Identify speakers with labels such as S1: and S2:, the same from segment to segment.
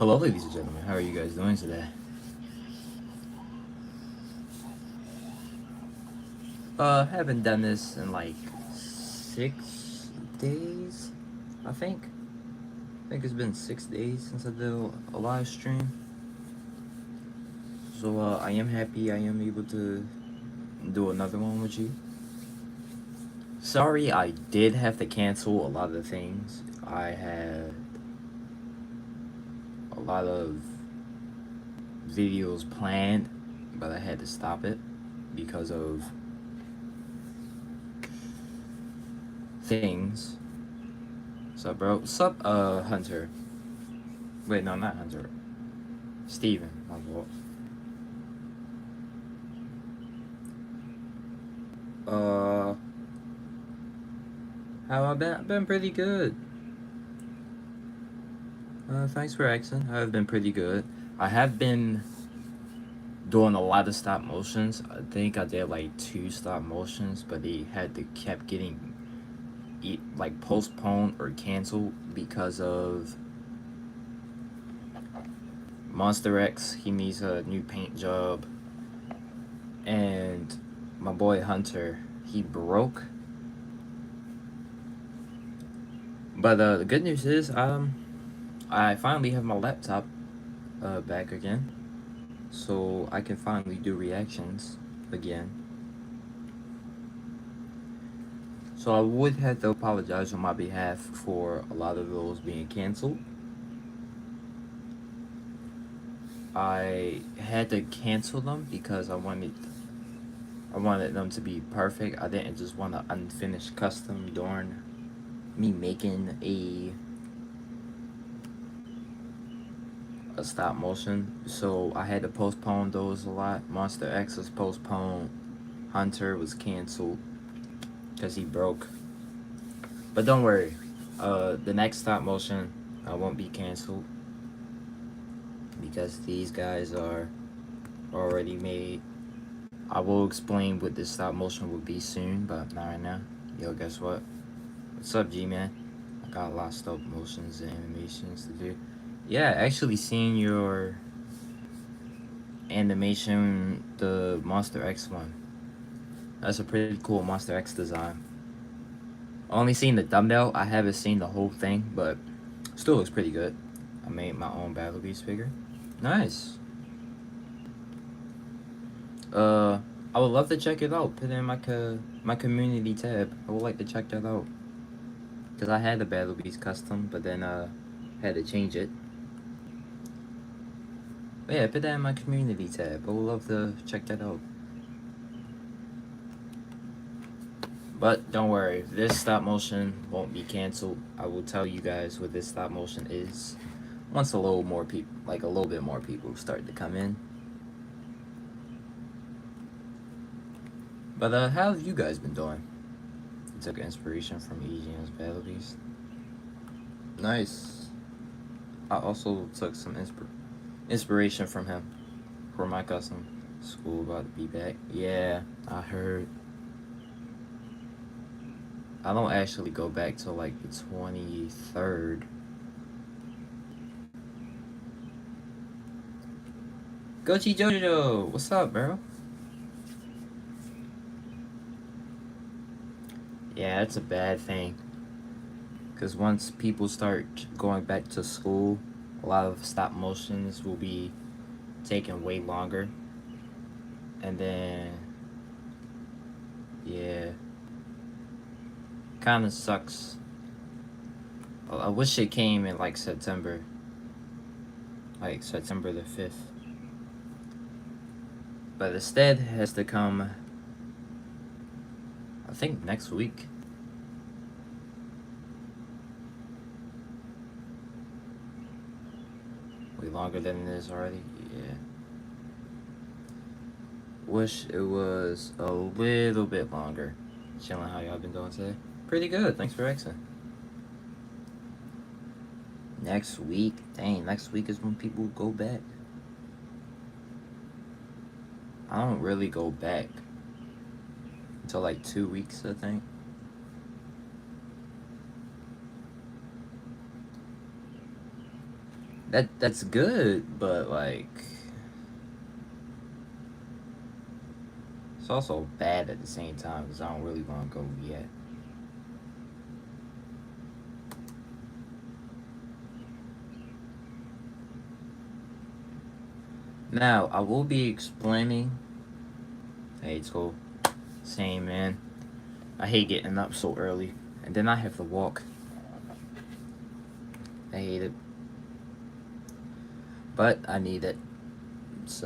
S1: Hello, ladies and gentlemen. How are you guys doing today? Haven't done this in like 6 days, I think. I think it's been 6 days since I did a live stream. So, I am happy I am able to do another one with you. Sorry, I did have to cancel a lot of things. I had a lot of videos planned, but I had to stop it because of things. What's up, bro? What's up, Hunter? Wait, no, not Hunter. Steven, my fault. Uh, how I been? I've been pretty good. Thanks for asking. I've been pretty good. I have been doing a lot of stop motions. I think I did like 2 stop motions, but they had to kept getting like postponed or canceled because of Monster X. He needs a new paint job, and my boy Hunter, he broke. But the good news is, I finally have my laptop back again, so I can finally do reactions again. So I would have to apologize on my behalf for a lot of those being canceled. I had to cancel them because I wanted them to be perfect. I didn't just want to unfinished custom during me making a stop motion. So I had to postpone those a lot. Monster X was postponed. Hunter was canceled because he broke. But don't worry, the next stop motion won't be canceled because these guys are already made. I will explain what this stop motion will be soon, but not right now. Yo, guess what? What's up, G-Man? I got a lot of stop motions and animations to do. Yeah, actually seeing your animation, the Monster X one. That's a pretty cool Monster X design. Only seen the thumbnail. I haven't seen the whole thing, but still looks pretty good. I made my own Battle Beast figure. Nice. I would love to check it out. Put it in my community tab. I would like to check that out. Cause I had the Battle Beast custom, but then had to change it. But yeah, put that in my community tab. I would love to check that out. But don't worry, this stop motion won't be canceled. I will tell you guys what this stop motion is once a little more people, like a little bit more people, start to come in. But how have you guys been doing? You took inspiration from EGM's Battle Beast. Nice. I also took some inspiration from him for my custom. School about to be back. Yeah, I heard. I don't actually go back till like the 23rd. Gochi Jojo, what's up, bro? Yeah, it's a bad thing. Because once people start going back to school, a lot of stop motions will be taking way longer. And then, yeah, kind of sucks. I wish it came in like September. Like September the 5th. But instead has to come, I think, next week. Way longer than it is already. Yeah. Wish it was a little bit longer. Chilling, how y'all been doing today? Pretty good, thanks for asking. Next week? Dang, next week is when people go back. I don't really go back until like 2 weeks, I think. That's good, but like it's also bad at the same time because I don't really want to go yet. Now I will be explaining. Hey, it's cool. Same man. I hate getting up so early, and then I have to walk. I hate it, but I need it. It's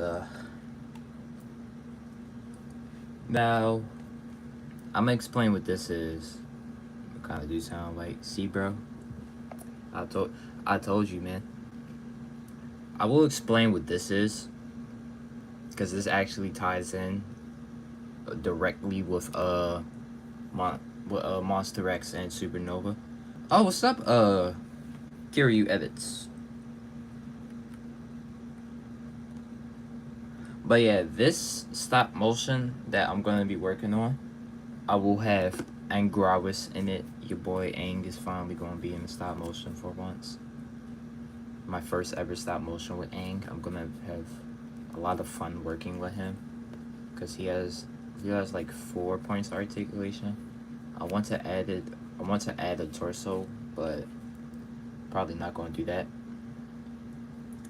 S1: now I'm gonna explain what this is. Kind of do sound like, see, bro. I told I told you, man. I will explain what this is because this actually ties in directly with Monster X and Supernova. Oh, what's up, Kiryu Edits? But yeah, this stop motion that I'm gonna be working on, I will have Angrawis in it. Your boy Ang is finally gonna be in the stop motion for once. My first ever stop motion with Ang. I'm gonna have a lot of fun working with him because he has like 4 points of articulation. I want to add a torso, but probably not going to do that.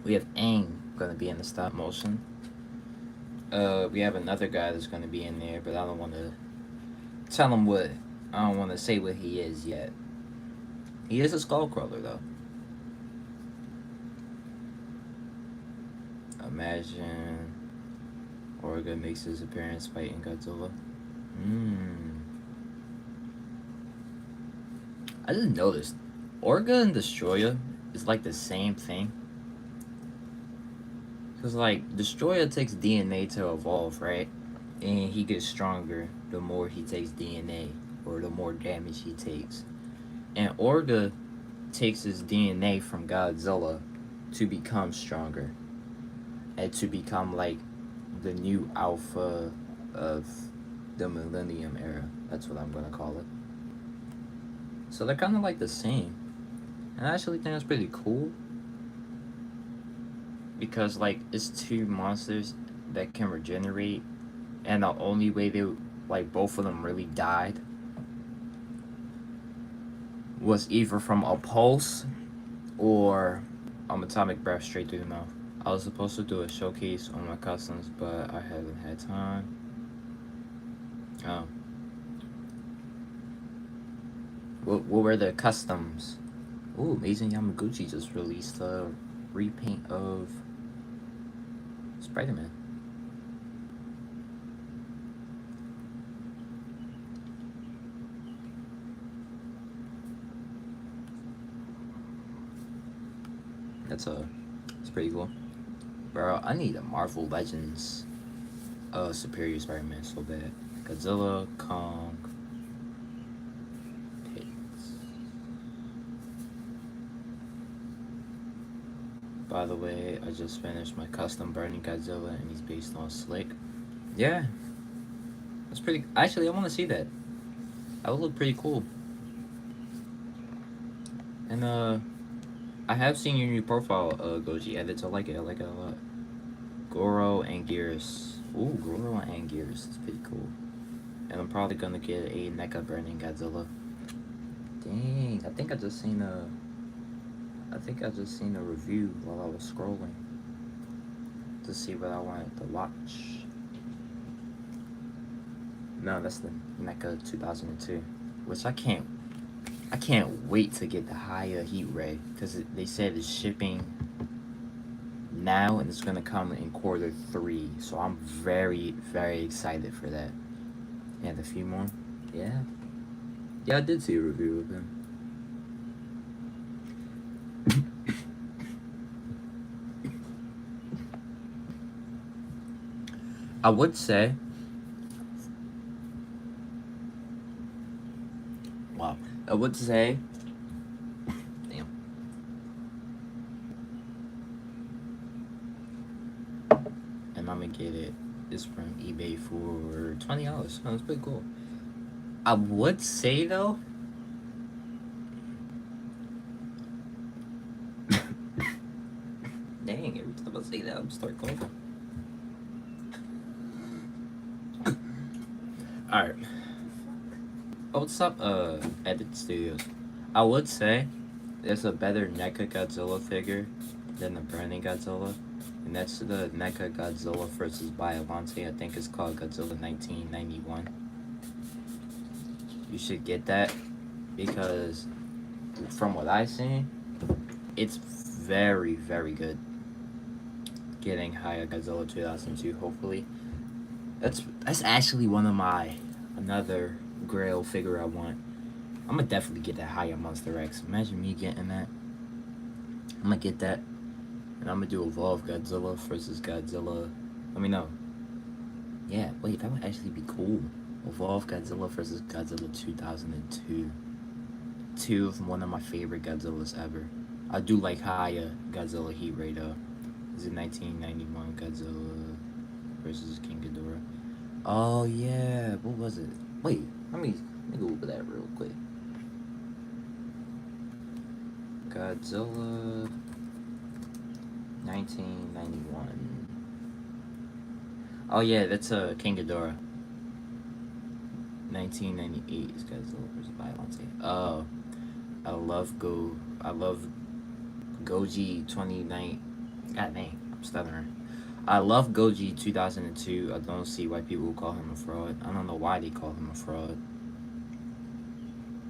S1: We have Aang gonna be in the stop motion. We have another guy that's gonna be in there, but I don't want to tell him what. I don't want to say what he is yet. He is a Skullcrawler though. Imagine Orga makes his appearance fighting Godzilla. I just noticed Orga and Destroyer is like the same thing. Cause like Destroyer takes DNA to evolve, right? And he gets stronger the more he takes DNA or the more damage he takes. And Orga takes his DNA from Godzilla to become stronger and to become like the new alpha of the Millennium Era. That's what I'm gonna call it. So they're kind of like the same, and I actually think that's pretty cool because like it's two monsters that can regenerate, and the only way they like both of them really died was either from a pulse or atomic breath straight through the mouth. I was supposed to do a showcase on my customs, but I haven't had time. What were the customs? Ooh, Amazing Yamaguchi just released a repaint of Spider-Man. It's pretty cool. Bro, I need a Marvel Legends Superior Spider-Man so bad. Godzilla, Kong, Hits. By the way, I just finished my custom Burning Godzilla and he's based on Slick. Yeah. That's pretty... Actually, I want to see that. That would look pretty cool. And, I have seen your new profile, Goji Edits. I like it a lot. Goro and Gears. Ooh, Goro and Gears. It's pretty cool. And I'm probably gonna get a NECA Burning Godzilla. Dang, I think I just seen a review while I was scrolling to see what I wanted to watch. No, that's the NECA 2002, which I can't wait to get the higher heat ray because they said it's shipping now and it's gonna come in Q3, so I'm very, very excited for that. And a few more. Yeah, I did see a review of him. I would say, wow, damn. And I'm gonna get it. This from eBay for $20. That's pretty cool. I would say though, coughing every time I say that. I'm start coughing. Alright. Oh, what's up, Edit Studios? I would say there's a better NECA Godzilla figure than the Burning Godzilla. And that's the NECA Godzilla versus Biollante. I think it's called Godzilla 1991. You should get that because from what I've seen, it's very, very good. Getting Haya Godzilla 2002, hopefully. That's actually one of my another Grail figure I want. I'm gonna definitely get that Haya Monster X. Imagine me getting that. I'm gonna get that, and I'm gonna do Evolve Godzilla versus Godzilla. Let me know. Yeah, wait, that would actually be cool. Evolve Godzilla versus Godzilla 2002. Two of one of my favorite Godzillas ever. I do like Haya Godzilla Heat Ray though. Is it 1991 Godzilla versus King Ghidorah? Oh yeah, what was it? Wait, let me Google that real quick. Godzilla 1991. Oh yeah, that's King Ghidorah. 1998 is Godzilla versus Biollante. Oh, I love Goji 29. God dang, I'm stuttering. I love Goji 2002. I don't see why people call him a fraud. I don't know why they call him a fraud.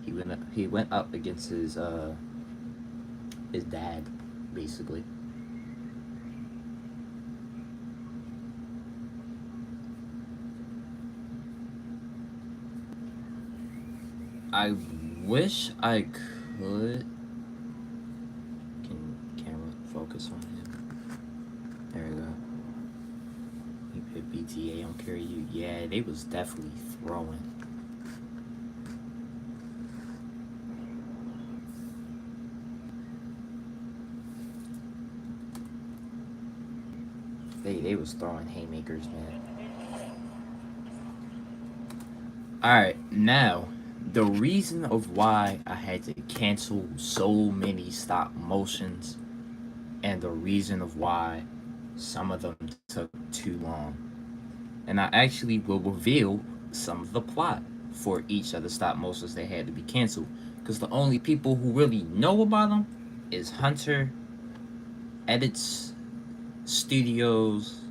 S1: He went up against his dad, basically. I wish I could. Can camera focus on him? There we go. He put BTA on Carry You. Yeah, they was definitely throwing. They was throwing haymakers, man. Alright, now, the reason of why I had to cancel so many stop motions and the reason of why some of them took too long. And I actually will reveal some of the plot for each of the stop motions that had to be canceled. Because the only people who really know about them is Hunter, Edits Studios,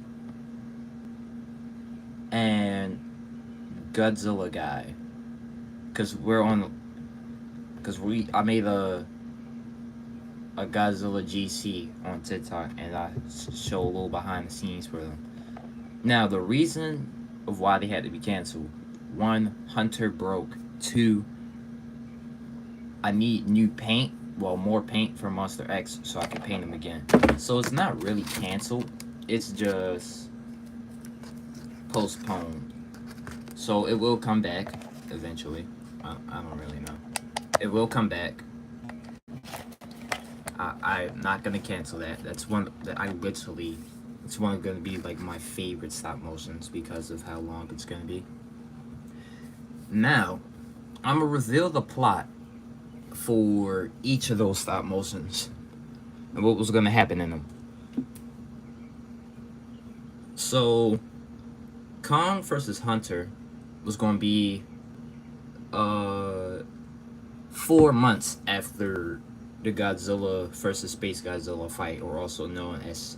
S1: and Godzilla guy. Because I made a Godzilla GC on TikTok and I show a little behind the scenes for them. Now, the reason of why they had to be canceled: 1, Hunter broke. 2, I need new paint, well, more paint for Monster X so I can paint him again. So it's not really canceled, it's just postponed. So it will come back eventually. I don't really know. It will come back. I'm not gonna cancel that. That's one that I literally, it's one gonna be like my favorite stop motions because of how long it's gonna be. Now, I'm gonna reveal the plot for each of those stop motions and what was gonna happen in them. So, Kong versus Hunter was gonna be 4 months after the Godzilla versus Space Godzilla fight, or also known as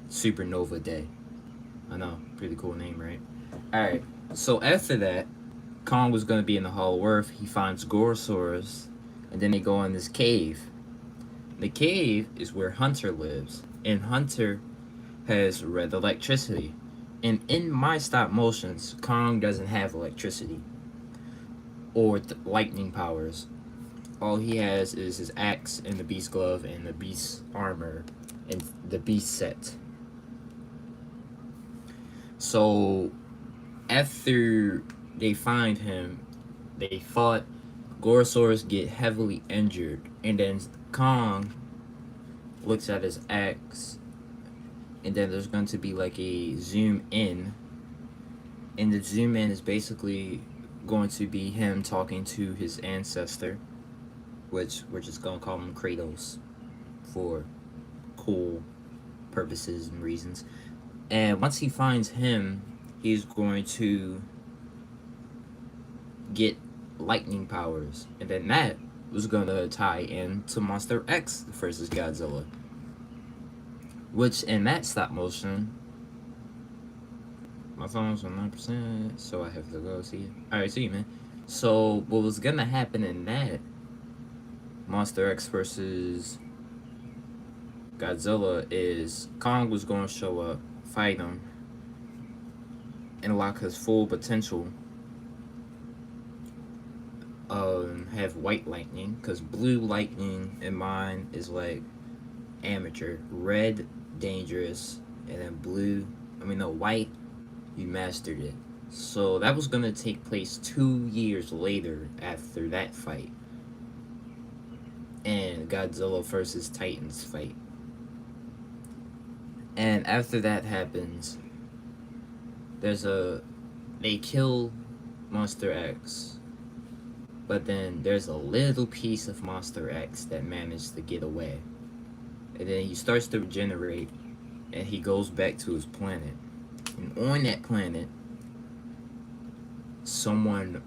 S1: Supernova Day. I know, pretty cool name, right? Alright, so after that, Kong was going to be in the Hall of Earth. He finds Gorosaurus, and then they go in this cave. The cave is where Hunter lives, and Hunter has red electricity. And in my stop motions, Kong doesn't have electricity or lightning powers. All he has is his axe and the beast glove and the beast armor and the beast set. So after they find him, they fought. Gorosaurus get heavily injured, and then Kong looks at his axe, and then there's going to be like a zoom in, and the zoom in is basically going to be him talking to his ancestor, which we're just gonna call him Kratos for cool purposes and reasons. And once he finds him, he's going to get lightning powers. And then that was going to tie into Monster X versus Godzilla. Which, in that stop motion, my phone's on 9%, so I have to go see it. Alright, see you, man. So, what was going to happen in that Monster X versus Godzilla is Kong was going to show up, fight him, and unlock his full potential. Have white lightning, because blue lightning in mine is like amateur, red dangerous, and then white, you mastered it. So that was gonna take place 2 years later after that fight, and Godzilla versus Titans fight. And after that happens, they kill Monster X, but then there's a little piece of Monster X that managed to get away. And then he starts to regenerate, and he goes back to his planet. And on that planet, someone,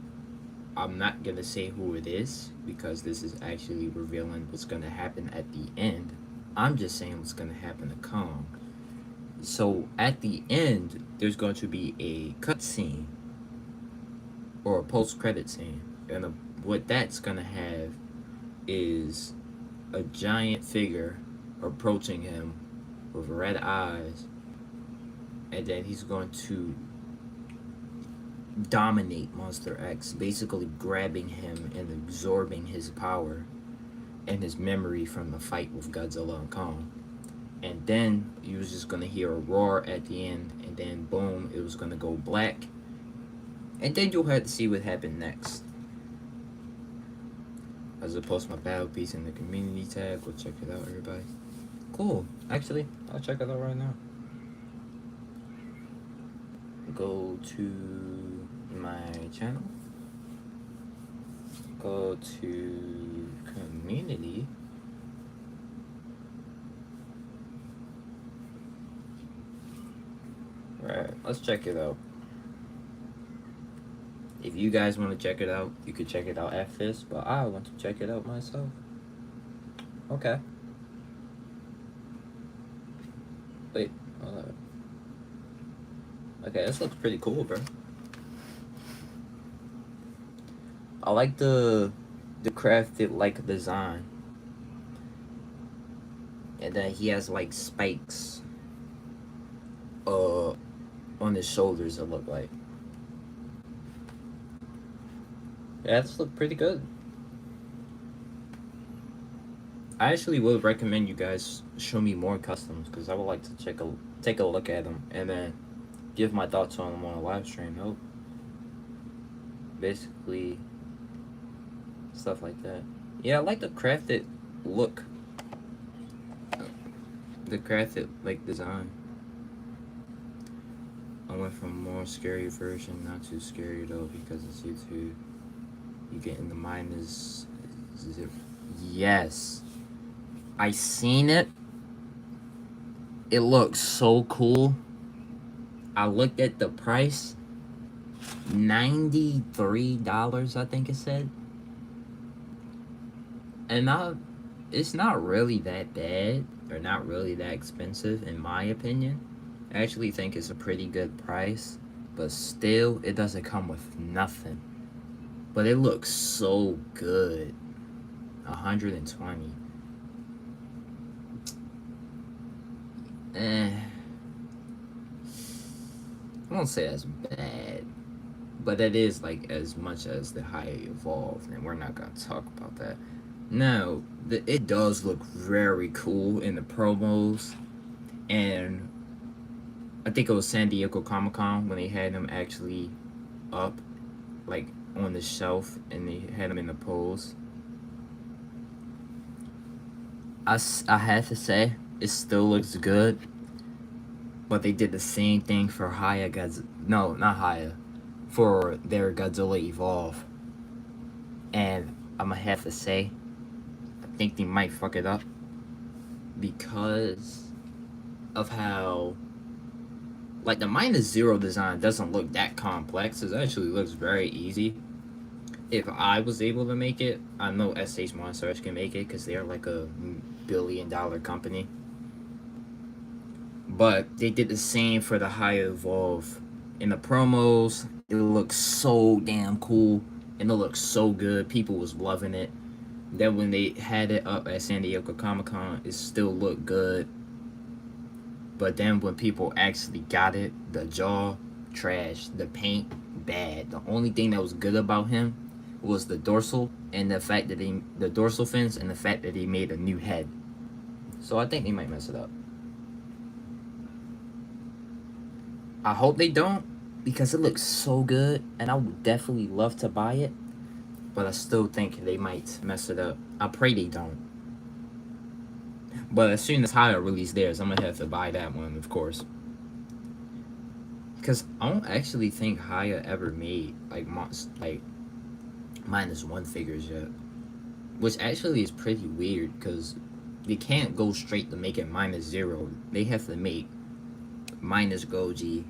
S1: I'm not gonna say who it is, because this is actually revealing what's gonna happen at the end. I'm just saying what's gonna happen to Kong. So at the end, there's going to be a cutscene or a post-credit scene, and what that's gonna have is a giant figure approaching him with red eyes, and then he's going to dominate Monster X, basically grabbing him and absorbing his power and his memory from the fight with Godzilla and Kong. And then you was just gonna hear a roar at the end, and then boom, it was gonna go black, and then you'll have to see what happened next. I was gonna post my battle piece in the community tab. Go check it out, everybody. Cool. Actually, I'll check it out right now. Go to my channel. Go to community. Right, let's check it out. If you guys want to check it out, you could check it out after this, but I want to check it out myself. Okay. Wait, hold on. Okay, this looks pretty cool, bro. I like the crafted like design. And then he has like spikes on his shoulders, it look like. Yeah, this look pretty good. I actually would recommend you guys show me more customs, because I would like to take a look at them and then give my thoughts on them on a live stream. Oh, basically stuff like that. Yeah, I like the crafted look, the crafted like design. I went from more scary version, not too scary though, because it's YouTube. You get in the minus. Yes, I seen it. It looks so cool. I looked at the price, $93, I think it said. And it's not really that bad, or not really that expensive, in my opinion. I actually think it's a pretty good price, but still, it doesn't come with nothing. But it looks so good. 120. I won't say that's bad, but it is like as much as the higher evolved, and we're not gonna talk about that. No, it does look very cool in the promos, and I think it was San Diego Comic-Con when they had him actually up, like on the shelf, and they had him in the pose. I have to say, it still looks good, but they did the same thing for no, not Haya, for their Godzilla Evolve, and I'm gonna have to say, I think they might fuck it up. because of how, like, the -0 design doesn't look that complex. It actually looks very easy. If I was able to make it, I know SH Monsters can make it because they're like a $1 billion company. But they did the same for the High Evolve. In the promos, it looks so damn cool and it looks so good. People was loving it. Then when they had it up at San Diego Comic-Con, it still looked good. But then when people actually got it, the jaw, trash. The paint, bad. The only thing that was good about him was the dorsal and the fact that the dorsal fins and the fact that he made a new head. So I think they might mess it up. I hope they don't, because it looks so good and I would definitely love to buy it. But I still think they might mess it up. I pray they don't. But as soon as Haya release theirs, I'm gonna have to buy that one, of course. Because I don't actually think Haya ever made like -1 figures yet, which actually is pretty weird because they can't go straight to make it -0. They have to make minus Goji,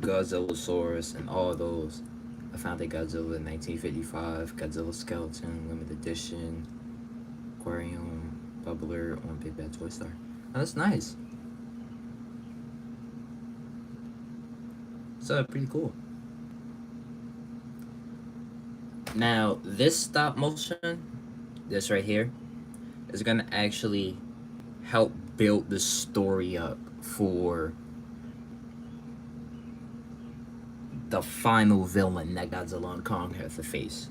S1: Godzillasaurus, and all those. I found a Godzilla 1955, Godzilla Skeleton, Limited Edition, Aquarium, Bubbler on Big Bad Toy Star. Oh, that's nice. So pretty cool. Now this stop motion, this right here, is gonna actually help build the story up for the final villain that Godzilla and Kong have to face.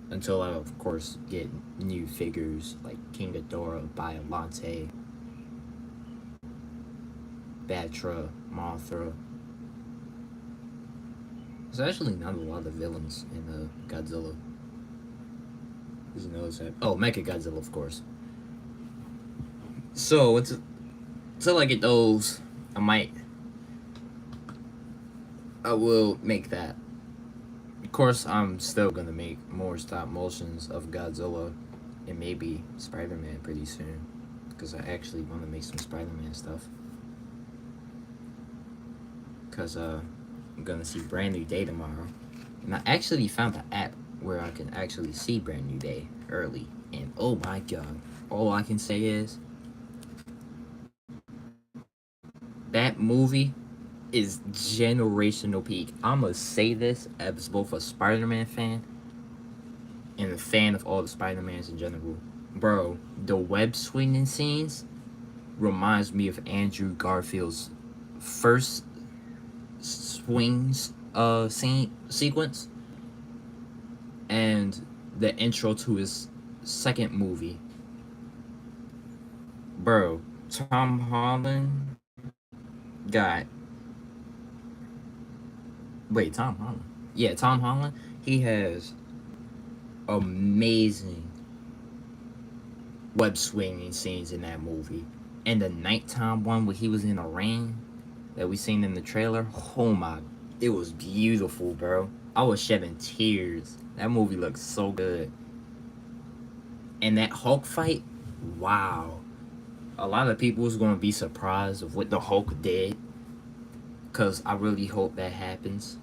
S1: Until I, of course, get new figures like King Ghidorah, Biollante, Batra, Mothra. There's actually not a lot of villains in Godzilla. Did you notice that? Oh, Mecha Godzilla, of course. So until I get those, I will make that. Of course, I'm still gonna make more stop motions of Godzilla and maybe Spider-Man pretty soon, because I actually want to make some Spider-Man stuff. Because I'm gonna see Brand New Day tomorrow, and I actually found an app where I can actually see Brand New Day early, and oh my god, all I can say is that movie is generational peak. I'm gonna say this as both a Spider-Man fan and a fan of all the Spider-Mans in general. Bro, the web swinging scenes reminds me of Andrew Garfield's first swings sequence and the intro to his second movie. Bro, Tom Holland got Tom Holland. Yeah, Tom Holland. He has amazing web swinging scenes in that movie. And the nighttime one where he was in the rain that we seen in the trailer. Oh my, it was beautiful, bro. I was shedding tears. That movie looks so good. And that Hulk fight, wow. A lot of people was gonna be surprised of what the Hulk did, cause I really hope that happens.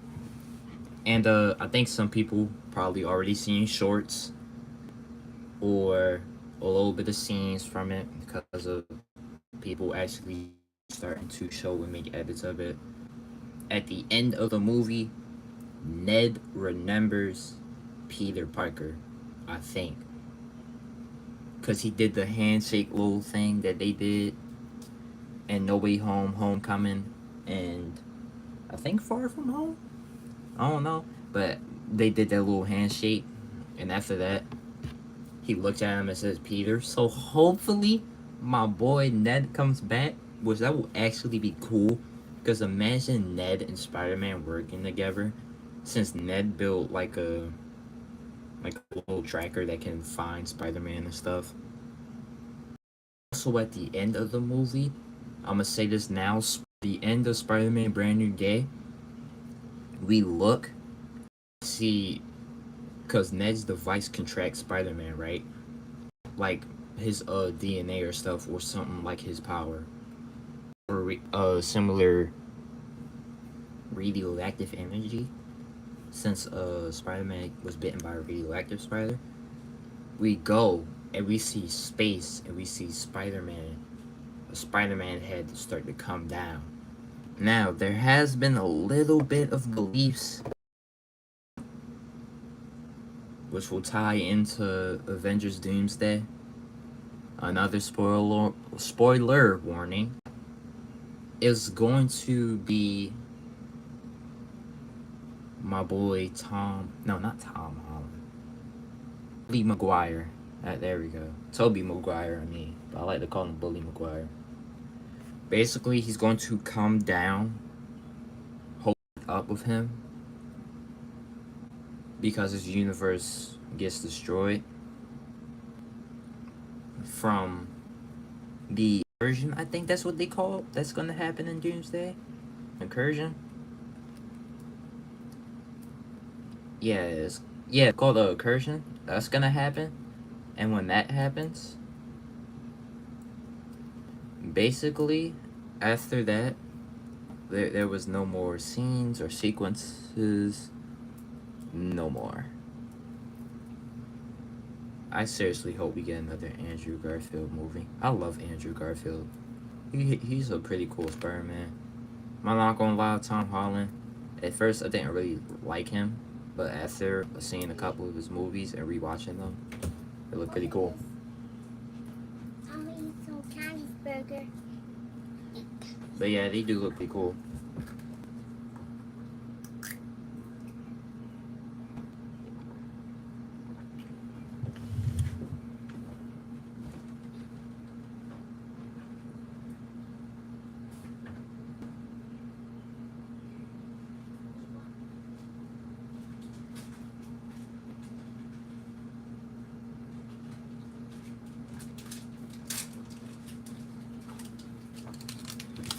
S1: And I think some people probably already seen shorts or a little bit of scenes from it because of people actually starting to show and make edits of it. At the end of the movie, Ned remembers Peter Parker, I think, because he did the handshake little thing that they did in No Way Home, Homecoming, and I think Far From Home. I don't know, but they did that little handshake, and after that, he looked at him and says Peter. So hopefully, my boy Ned comes back, which that will actually be cool. Because imagine Ned and Spider-Man working together, since Ned built like a little tracker that can find Spider-Man and stuff. Also, at the end of the movie, I'm gonna say this now. The end of Spider-Man Brand New Day, we look, see, because Ned's device can track Spider-Man, right? Like, his DNA or stuff, or something like his power, or similar radioactive energy. Since Spider-Man was bitten by a radioactive spider, we go and we see space and we see Spider-Man. Spider-Man had to start to come down. Now there has been a little bit of beliefs which will tie into Avengers Doomsday. Another spoiler warning is going to be my boy not Tom Holland. Bully Maguire. There we go. Toby Maguire, I mean. But I like to call him Bully Maguire. Basically, he's going to come down, hold up with him, because his universe gets destroyed from the incursion. I think that's what they call it. That's going to happen in Doomsday. Incursion. Yeah, it's called the incursion. That's gonna happen, and when that happens, basically, after that, there was no more scenes or sequences. No more. I seriously hope we get another Andrew Garfield movie. I love Andrew Garfield. He's a pretty cool Spider-Man. I'm not gonna lie, Tom Holland. At first, I didn't really like him, but after seeing a couple of his movies and rewatching them, they look pretty cool.
S2: I'm gonna eat some Chinese burger.
S1: But yeah, they do look pretty cool.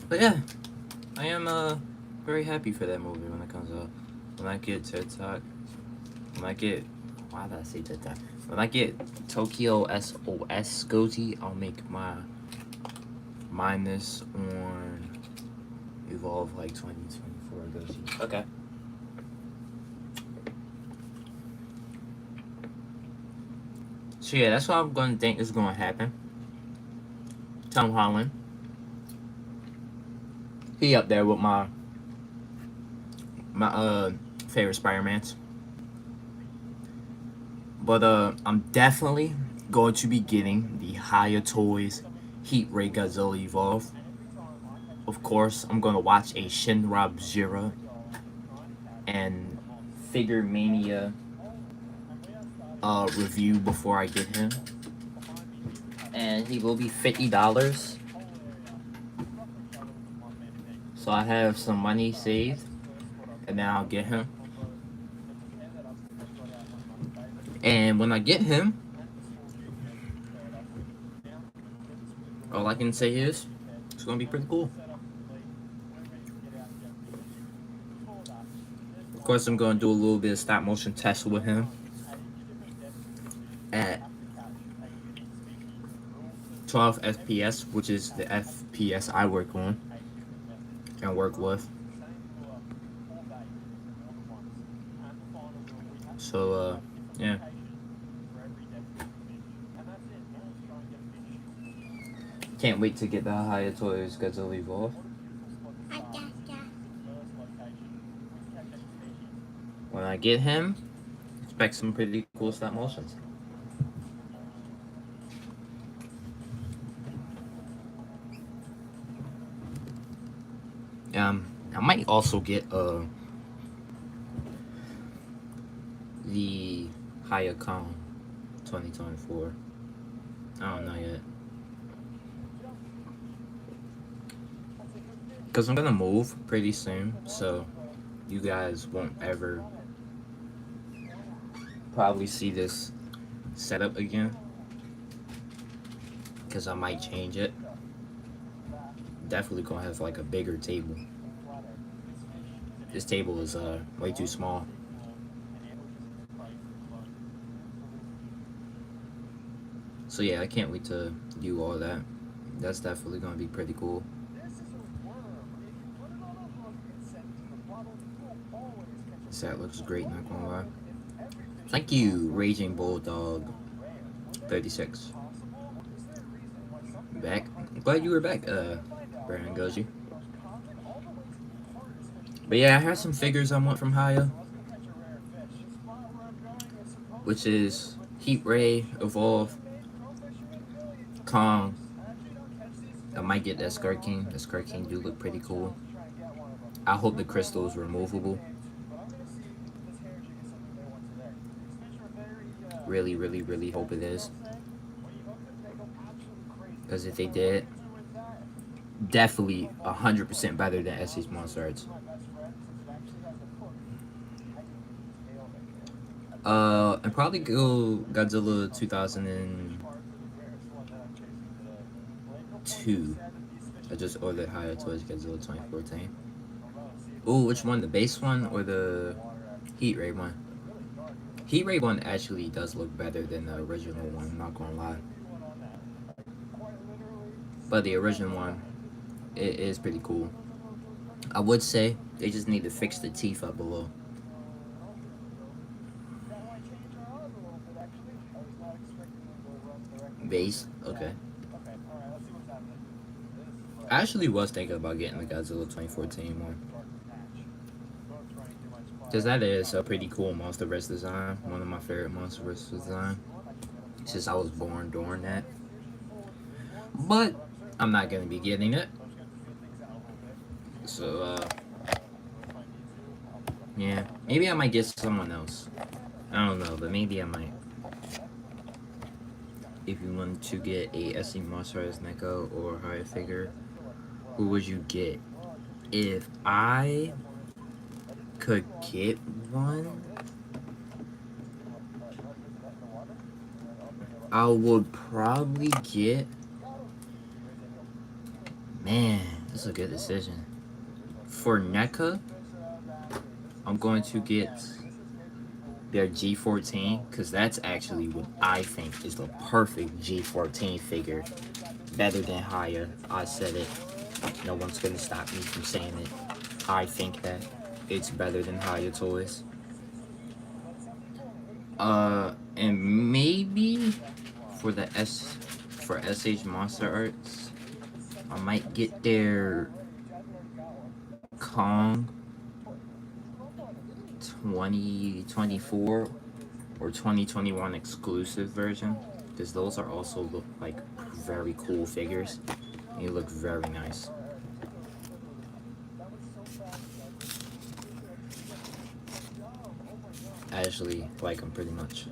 S1: But yeah, I am very happy for that movie when it comes out. When I get TikTok, why did I say TikTok? When I get Tokyo SOS Goji, I'll make my minus on Evolve like 2024 Goji. Okay. So yeah, that's what I'm gonna think is gonna happen. Tom Holland. He up there with my favorite Spider-Mans. But I'm definitely going to be getting the Haya Toys Heat Ray Godzilla Evolve. Of course, I'm gonna watch a Shinra Jira and Figure Mania review before I get him. And he will be $50. So I have some money saved, and then I'll get him. And when I get him, all I can say is it's gonna be pretty cool. Of course, I'm gonna do a little bit of stop motion test with him at 12 FPS, which is the FPS I work on and work with. So yeah. Can't wait to get the Haya Toys Godzilla Evolve. When I get him, expect some pretty cool stop motions. I might also get the Hayakon 2024. I don't know yet. Because I'm gonna move pretty soon, so you guys won't ever probably see this setup again. Because I might change it. Definitely gonna have like a bigger table. This table is way too small. So yeah, I can't wait to do all that. That's definitely gonna be pretty cool. That looks great, not gonna lie. Thank you, Raging Bulldog 36. Back. I'm glad you were back, Brandon Goji. But yeah, I have some figures I want from Haya, which is Heat Ray, Evolve, Kong. I might get that Scar King. The Scar King do look pretty cool. I hope the crystal is removable. Really, really, really hope it is. Because if they did, definitely 100% better than SH Monster Arts. And probably go Godzilla 2002. I just ordered Higher Toys Godzilla 2014. Ooh, which one? The base one or the Heat Ray one? Heat Ray one actually does look better than the original one, I'm not gonna lie. But the original one, it is pretty cool. I would say they just need to fix the teeth up below. Base? Okay. I actually was thinking about getting the Godzilla 2014 one. Because that is a pretty cool Monsterverse design. One of my favorite Monsterverse design. Since I was born during that. But I'm not going to be getting it. So, yeah. Maybe I might get someone else. I don't know, but maybe I might. If you want to get a SC Monsterverse Neko or higher figure, who would you get? If I could get one, I would probably get. Man, that's a good decision. For NECA, I'm going to get their G14 because that's actually what I think is the perfect G14 figure. Better than Haya. I said it. No one's gonna stop me from saying it. I think that it's better than Haya Toys. And maybe for the for SH Monster Arts, I might get their Kong 2024 or 2021 exclusive version, because those are also look like very cool figures. They look very nice. I actually like them pretty much.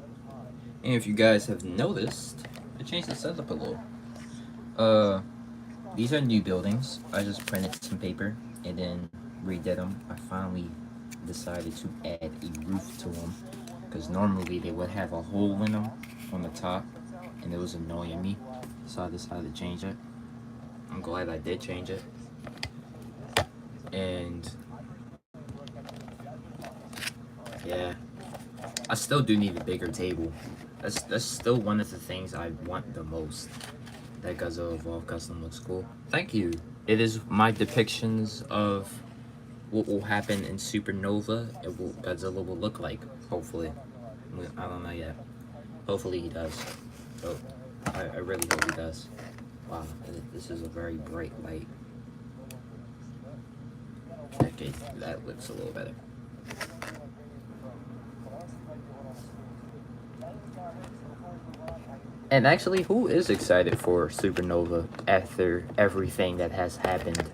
S1: And if you guys have noticed, I changed the setup a little. These are new buildings. I just printed some paper and then redid them. I finally decided to add a roof to them because normally they would have a hole in them on the top and it was annoying me, so I decided to change it. I'm glad I did change it. And yeah, I still do need a bigger table. That's still one of the things I want the most. That Godzilla Evolved Custom looks cool. Thank you. It is my depictions of what will happen in Supernova and what Godzilla will look like, hopefully. I don't know yet. Hopefully he does. Oh, I really hope he does. Wow, this is a very bright light. Okay, that looks a little better. And actually, who is excited for Supernova after everything that has happened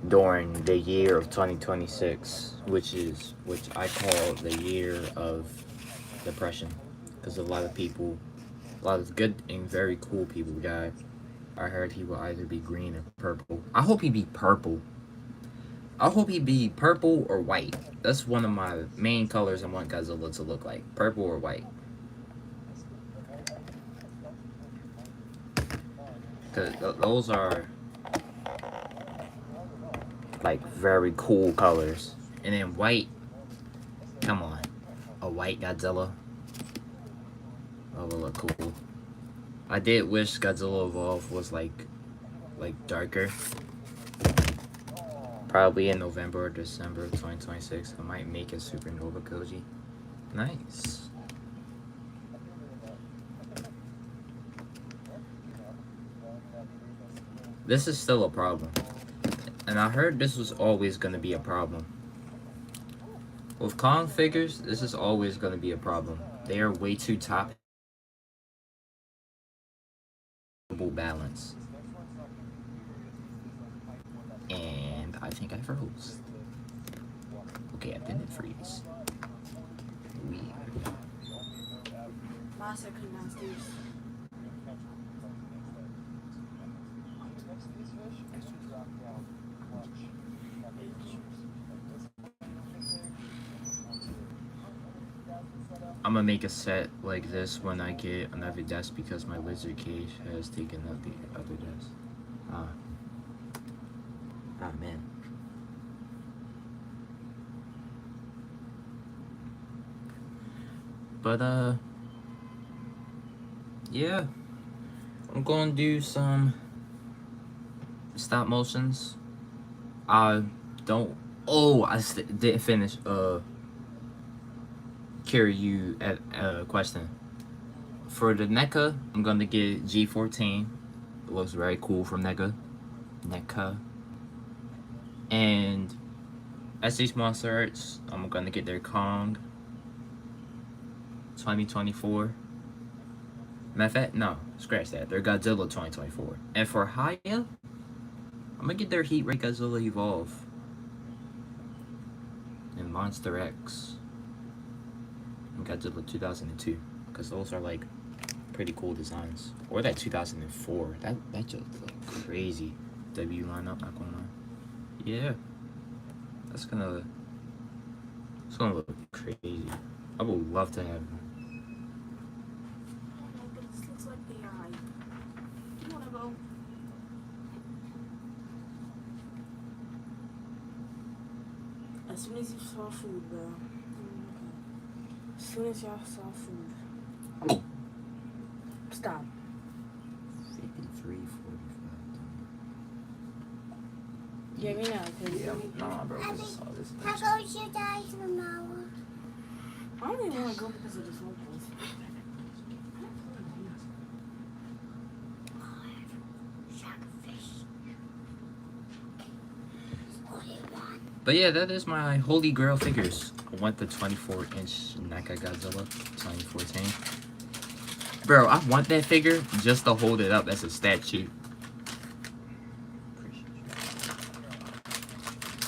S1: during the year of 2026, which I call the year of depression, because a lot of people, a lot of good and very cool people died. I heard he will either be green or purple. I hope he be purple. I hope he be purple or white. That's one of my main colors I want Godzilla to look like. Purple or white. Because those are like very cool colors. And then white, come on, a white Godzilla, that will look cool. I did wish Godzilla Evolve was like darker. Probably in November or December of 2026. I might make a Supernova Koji. Nice. This is still a problem. And I heard this was always going to be a problem. With Kong figures, this is always going to be a problem. They are way too top balance. And I think I froze. Okay, I didn't freeze. Weird.
S3: Last I couldn't downstairs.
S1: I'm gonna make a set like this when I get another desk because my lizard cage has taken up the other desk. Ah man. But yeah, I'm gonna do some stop motions. I don't. Oh, I didn't finish. Carry you at a question. For the NECA, I'm gonna get G14. It looks very cool from NECA. And SH Monster Arts, I'm gonna get their Kong 2024. Matter of fact, no, scratch that. Their Godzilla 2024. And for Haya, I'm gonna get their Heat Ray Godzilla Evolve. And Monster X. And Godzilla 2002. Because those are like pretty cool designs. Or that 2004. That just look crazy. W lineup, not going on. Yeah. It's gonna look crazy. I would love to have them.
S3: But this looks like AI. You wanna go? As soon as you saw food, bro. As soon as y'all saw food. Stop.
S1: 53:45.
S3: Yeah, me now.
S1: Yeah, nah, bro. This is all this.
S2: How goes your dad's tomorrow?
S3: I don't even want to go because of the smoke place.
S1: But yeah, that is my holy grail figures. I want the 24-inch NECA Godzilla 2014. Bro, I want that figure just to hold it up as a statue.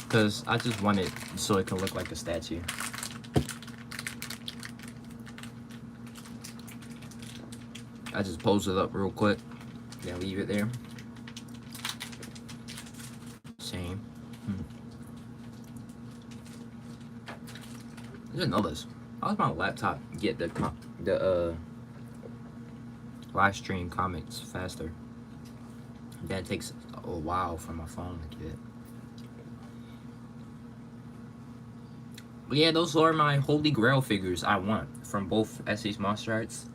S1: Because I just want it so it can look like a statue. I just pose it up real quick. Then leave it there. Same. I didn't know this. How does my laptop get the live stream comics faster? That takes a while for my phone to get. But yeah, those are my holy grail figures I want from both SH Monster Arts,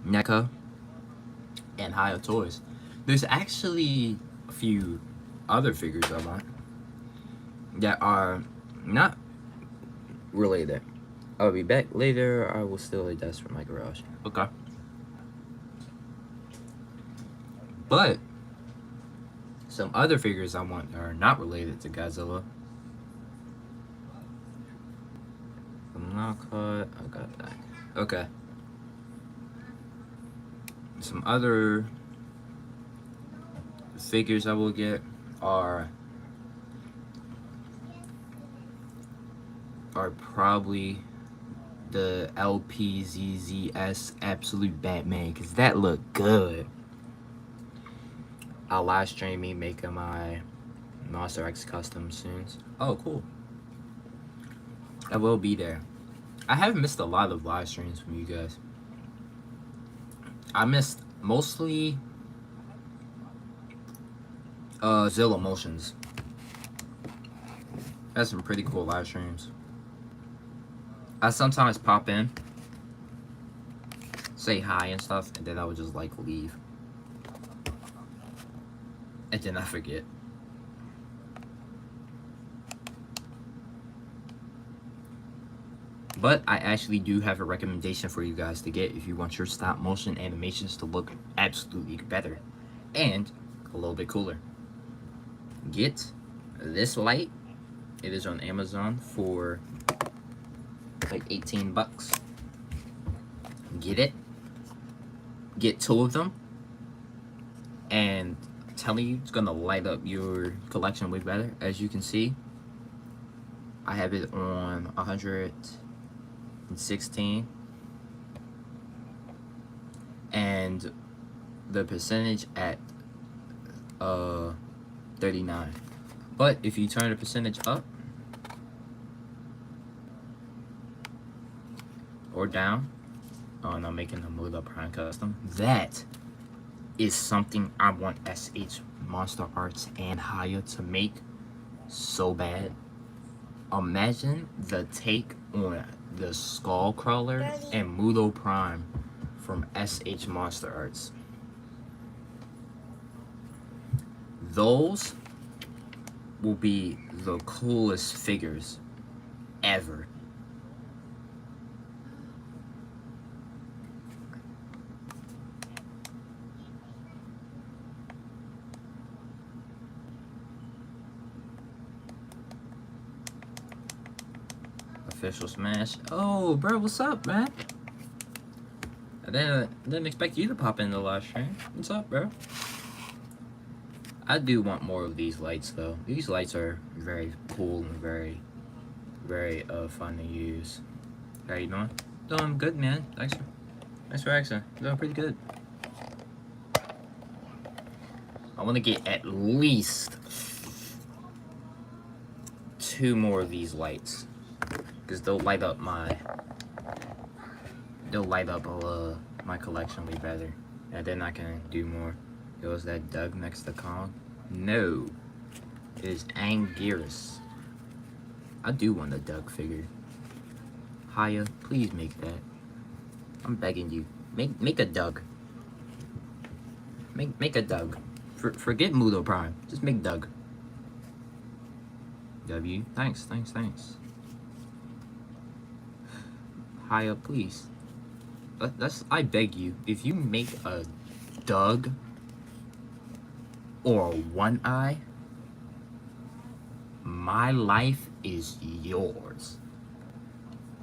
S1: NECA, and Haya Toys. There's actually a few other figures I want that are not related. I'll be back later. I will still lay desk for my garage. Okay. But some other figures I want are not related to Godzilla. I'm not caught. I got that. Okay. Some other figures I will get are probably the LPZZS Absolute Batman, because that looked good. I'll live stream me making my Monster X custom soon. Oh, cool. I will be there. I haven't missed a lot of live streams from you guys. I missed mostly Zilla Motions. That's some pretty cool live streams. I sometimes pop in. say hi and stuff, and then I would just like leave. And then I forget. But I actually do have a recommendation for you guys to get if you want your stop motion animations to look absolutely better and a little bit cooler. Get this light. It is on Amazon for like 18 bucks. Get it. Get 2 of them. And I'm telling you, it's gonna light up your collection way better. As you can see, I have it on 116, and the percentage at 39. But if you turn the percentage up or down, oh, and I'm making a Muda Prime custom, that is something I want SH Monster Arts and Haya to make so bad. Imagine the take on the Skullcrawler and Mudo Prime from SH Monster Arts. Those will be the coolest figures ever. Official smash. Oh, bro, what's up, man? I didn't expect you to pop in the live stream. What's up, bro? I do want more of these lights, though. These lights are very cool and very, very fun to use. How you doing? Doing good, man. Thanks for asking. Doing pretty good. I want to get at least 2 more of these lights, because they'll light up my collection way better, and then I can do more. It was that Doug next to Kong? No, it is Anguirus. I do want a Doug figure. Haya, please make that. I'm begging you. Make a Doug. Make a Doug. Forget Mudo Prime. Just make Doug. W. Thanks. Haya, please. I beg you. If you make a Doug or a One Eye, my life is yours.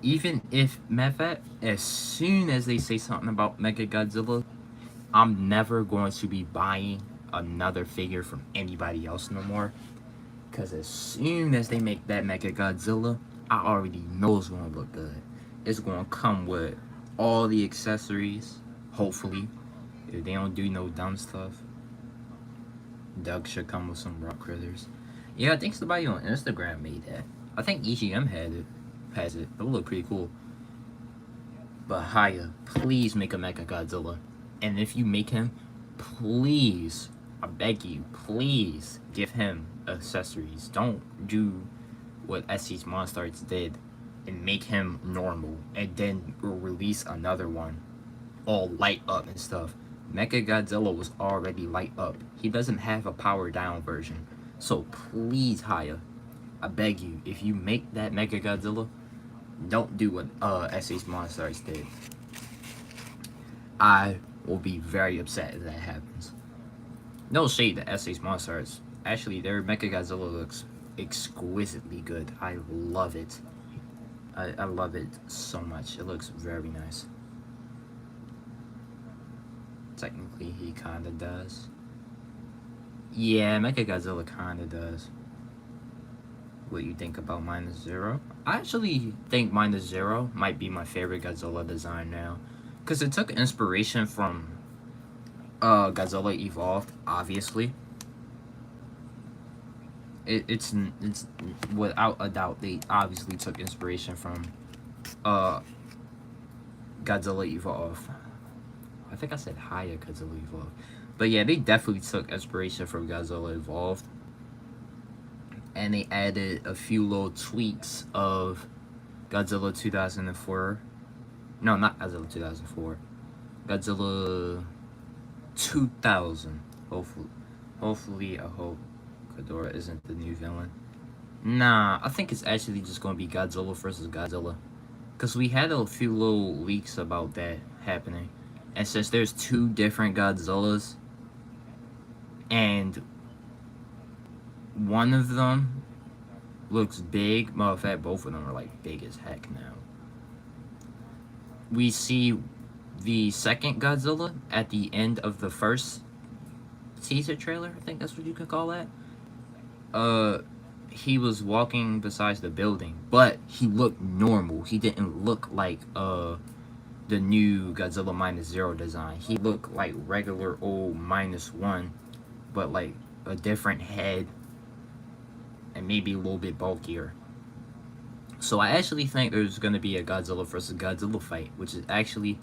S1: Even if, matter of fact, as soon as they say something about Mechagodzilla, I'm never going to be buying another figure from anybody else no more. Because as soon as they make that Mechagodzilla, I already know it's going to look good. It's going to come with all the accessories, hopefully. If they don't do no dumb stuff. Doug should come with some rock critters. Yeah, I think somebody on Instagram made that. I think EGM has it. It would look pretty cool. But Haya, please make a Mechagodzilla. And if you make him, please, I beg you, please give him accessories. Don't do what SC's Monster Arts did and make him normal and then release another one all light up and stuff. Mechagodzilla was already light up. He doesn't have a power down version. So please, Haya, I beg you, if you make that Mechagodzilla, don't do what SC's Monster Arts did. I will be very upset if that happens. No shade to SC's Monster Arts. Actually, their Mechagodzilla looks exquisitely good. I love it. I love it so much. It looks very nice. Technically, he kinda does. Yeah, Mechagodzilla kinda does. What you think about -0? I actually think -0 might be my favorite Godzilla design now. Because it took inspiration from Godzilla Evolved, obviously. It's without a doubt, they obviously took inspiration from Godzilla Evolved. I think I said Haya Godzilla Evolved. But yeah, they definitely took inspiration from Godzilla Evolved. And they added a few little tweaks of Godzilla 2004. No, not Godzilla 2004. Godzilla 2000. Hopefully, I hope Ghidorah isn't the new villain. Nah, I think it's actually just gonna be Godzilla versus Godzilla. Because we had a few little leaks about that happening. And since there's two different Godzillas, and one of them looks big, matter of fact, both of them are like big as heck now. We see the second Godzilla at the end of the first teaser trailer, I think that's what you could call that. He was walking besides the building, but he looked normal. He didn't look like the new Godzilla -0 design. He looked like regular old -1, but like a different head and maybe a little bit bulkier. So I actually think there's gonna be a Godzilla versus Godzilla fight, which is actually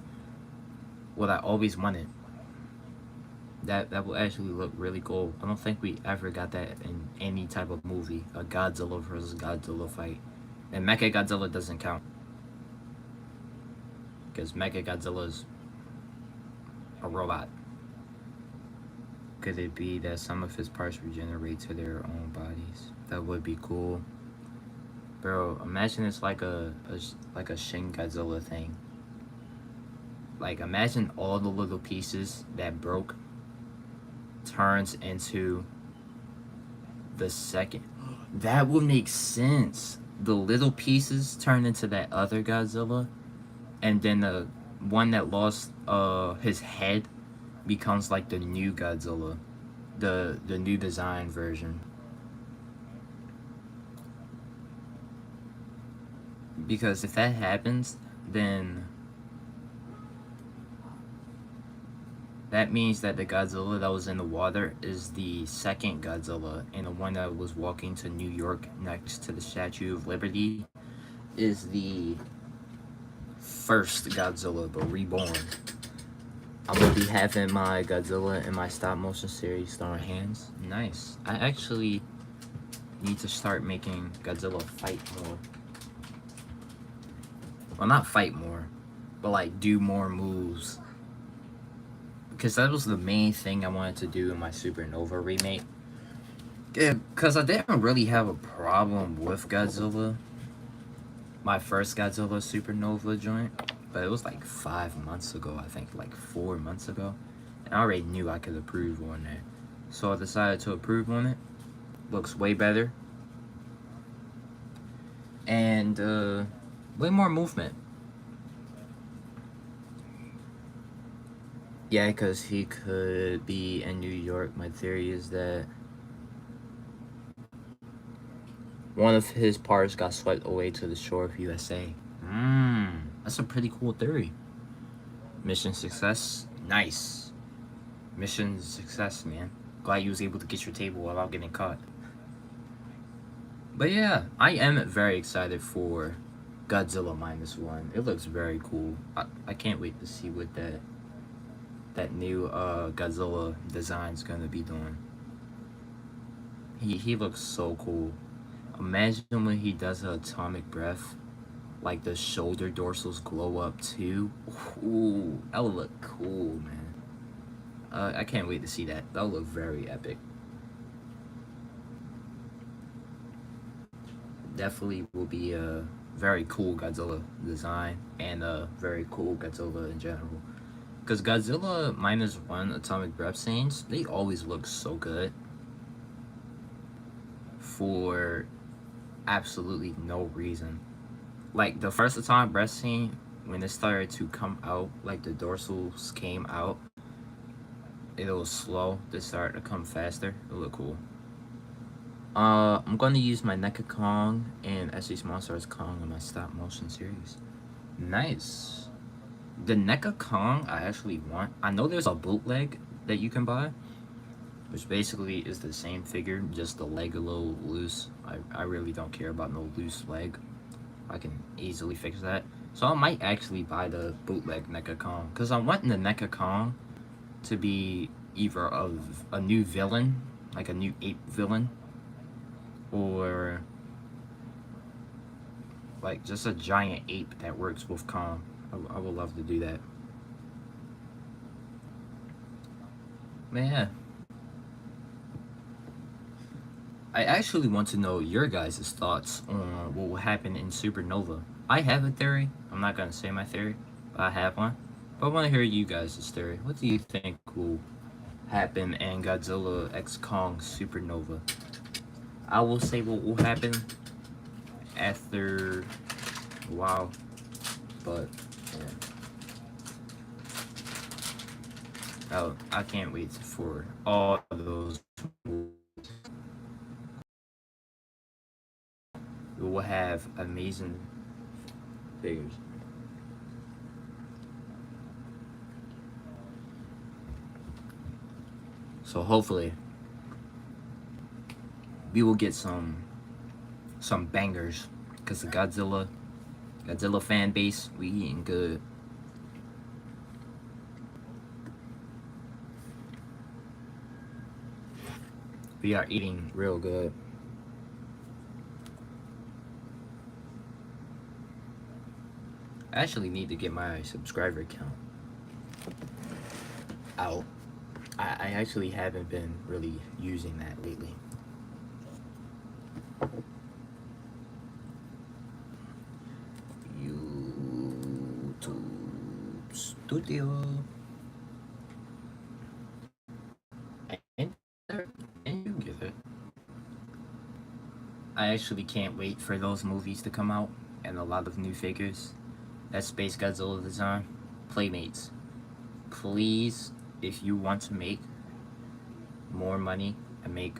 S1: what I always wanted. That will actually look really cool. I don't think we ever got that in any type of movie, a Godzilla versus Godzilla fight. And Mechagodzilla doesn't count, because Mechagodzilla is a robot. Could it be that some of his parts regenerate to their own bodies? That would be cool. Bro, imagine it's like a Shin Godzilla thing. Like, imagine all the little pieces that broke turns into the second. That would make sense. The little pieces turn into that other Godzilla, and then the one that lost his head becomes like the new Godzilla, the new design version. Because if that happens, then that means that the Godzilla that was in the water is the second Godzilla, and the one that was walking to New York next to the Statue of Liberty is the first Godzilla, but reborn. I'm gonna be having my Godzilla in my stop motion series starring hands. Nice. I actually need to start making Godzilla fight more. Well, not fight more, but like do more moves. Because that was the main thing I wanted to do in my Supernova remake. Yeah, because I didn't really have a problem with Godzilla. My first Godzilla Supernova joint. But it was like 5 months ago, I think, like 4 months ago. And I already knew I could approve on that. So I decided to approve on it. Looks way better. And way more movement. Yeah, because he could be in New York. My theory is that one of his parts got swept away to the shore of USA. That's a pretty cool theory. Mission success. Nice. Mission success, man. Glad you was able to get your table without getting caught. But yeah, I am very excited for Godzilla -1. It looks very cool. I can't wait to see what that new Godzilla design's gonna be doing. He looks so cool. Imagine when he does an atomic breath, like the shoulder dorsals glow up too. Ooh, that would look cool, man. I can't wait to see that. That'll look very epic. Definitely will be a very cool Godzilla design, and a very cool Godzilla in general. Because Godzilla -1 atomic breath scenes, they always look so good for absolutely no reason. Like the first atomic breath scene, when it started to come out, like the dorsals came out, it was slow. They started to come faster. It looked cool. I'm going to use my NECA Kong and SG Monsters Kong in my stop motion series. Nice. The NECA Kong I actually want. I know there's a bootleg that you can buy, which basically is the same figure, just the leg a little loose. I really don't care about no loose leg. I can easily fix that. So I might actually buy the bootleg NECA Kong, because I want the NECA Kong to be either of a new villain, like a new ape villain, or like just a giant ape that works with Kong. I would love to do that. Man, I actually want to know your guys' thoughts on what will happen in Supernova. I have a theory. I'm not gonna say my theory, but I have one. But I want to hear you guys' theory. What do you think will happen in Godzilla X Kong Supernova? I will say what will happen after a while, but yeah. I can't wait for all those movies. We will have amazing figures. So hopefully we will get some bangers, because the Godzilla fan base, we eating good. We are eating real good. I actually need to get my subscriber count out. I actually haven't been really using that lately. YouTube Studio. And you give it. I actually can't wait for those movies to come out and a lot of new figures. That Space Godzilla design. Playmates. Please, if you want to make more money and make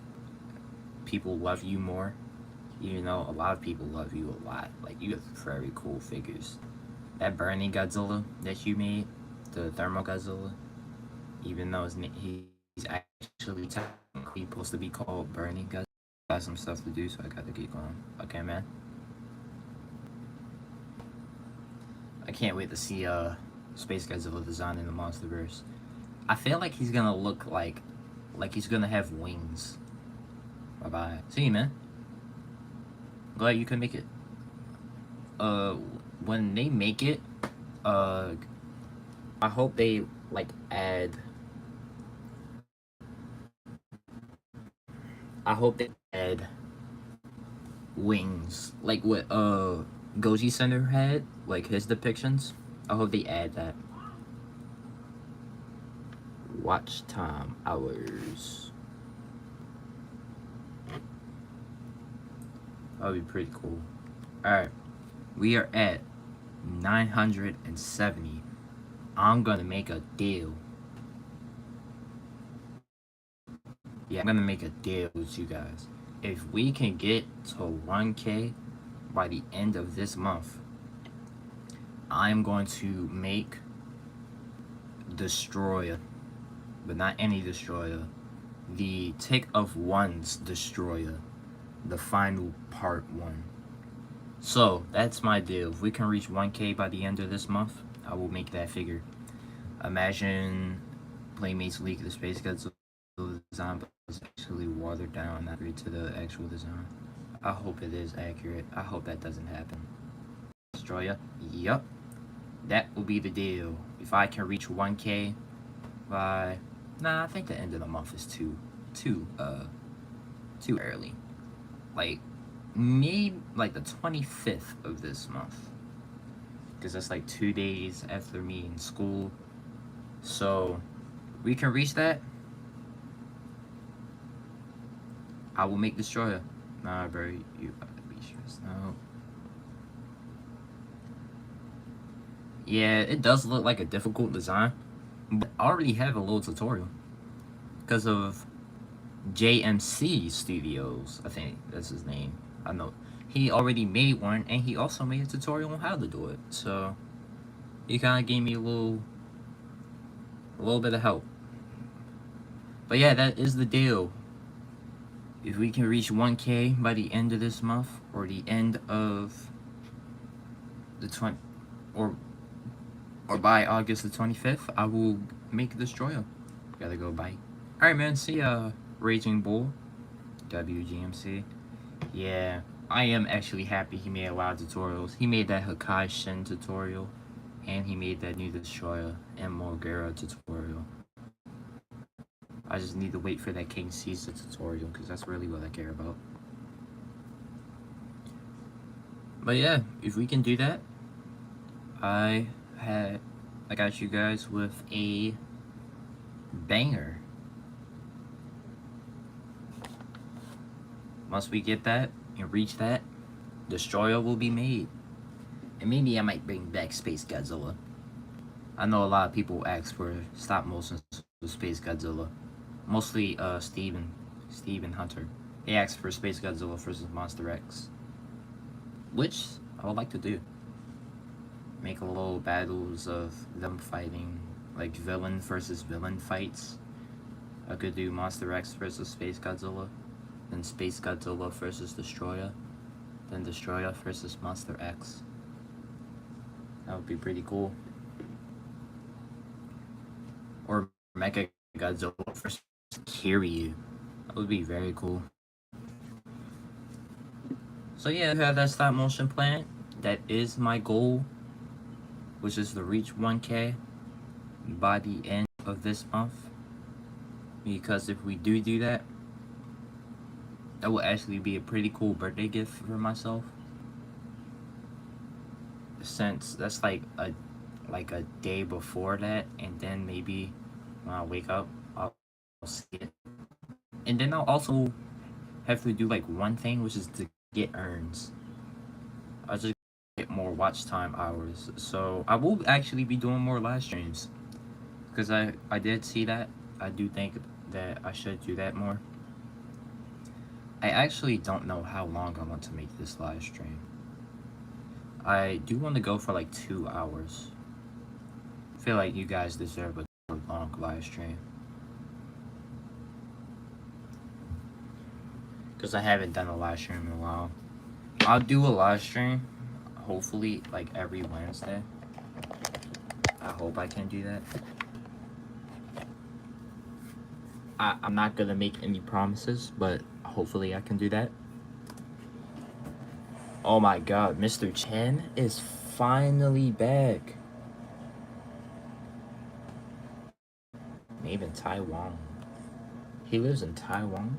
S1: people love you more, even though a lot of people love you a lot, like you have very cool figures. That burning Godzilla that you made, the thermal Godzilla, even though he's actually technically supposed to be called burning Godzilla. Got some stuff to do, so I got to keep going. Okay, man. I can't wait to see Space Godzilla design in the MonsterVerse. I feel like he's gonna look like he's gonna have wings. Bye bye. See you, man. Glad you can make it. When they make it, I hope they like add. I hope they add wings, like what Goji Center had, like his depictions. I hope they add that. Watch time hours. That would be pretty cool. Alright. We are at 970. I'm gonna make a deal. Yeah, I'm gonna make a deal with you guys. If we can get to 1K by the end of this month, I'm going to make Destroyer, but not any Destroyer, the Tick of One's Destroyer, the final part 1. So that's my deal. If we can reach 1K by the end of this month, I will make that figure. Imagine Playmates leak the Space Godzilla design, but it's actually watered down, not accurate to the actual design. I hope it is accurate. I hope that doesn't happen. Destroyer. Yup. That will be the deal. If I can reach 1K by... Nah, I think the end of the month is too early. Like, maybe like the 25th of this month. Because that's like 2 days after me in school. So, we can reach that. I will make Destroyer. Nah, bro, you about to be stressed out. Yeah, it does look like a difficult design, but I already have a little tutorial because of JMC Studios. I think that's his name. I know he already made one, and he also made a tutorial on how to do it. So he kind of gave me a little bit of help. But yeah, that is the deal. If we can reach 1K by the end of this month, or the end of the 20, or by August the 25th, I will make a Destroyer. Gotta go bye. Alright, man, see ya, Raging Bull, WGMC. Yeah, I am actually happy he made a lot of tutorials. He made that Hakai Shin tutorial, and he made that new Destroyer and Mogera tutorial. I just need to wait for that King Caesar tutorial because that's really what I care about. But yeah, if we can do that, I got you guys with a banger. Once we get that and reach that, Destroyer will be made. And maybe I might bring back Space Godzilla. I know a lot of people ask for stop motion with Space Godzilla. Mostly Steven Hunter. They asked for Space Godzilla versus Monster X. Which I would like to do. Make a little battles of them fighting, like villain versus villain fights. I could do Monster X versus Space Godzilla, then Space Godzilla versus Destroyer, then Destroyer versus Monster X. That would be pretty cool. Or Mecha Godzilla versus Kiryu. That would be very cool. So yeah, I have that stop motion plan. That is my goal, which is to reach 1K by the end of this month. Because if we do that, that will actually be a pretty cool birthday gift for myself. Since that's like a day before that, and then maybe when I wake up, I'll see it. And then I'll also have to do like one thing, which is to get urns. I'll just get more watch time hours. So I will actually be doing more live streams. Because I did see that. I do think that I should do that more. I actually don't know how long I want to make this live stream. I do want to go for like 2 hours. I feel like you guys deserve a long live stream. Because I haven't done a live stream in a while. I'll do a live stream, hopefully, like every Wednesday. I hope I can do that. I'm not gonna make any promises, but hopefully I can do that. Oh my god, Mr. Chen is finally back. Maybe in Taiwan. He lives in Taiwan?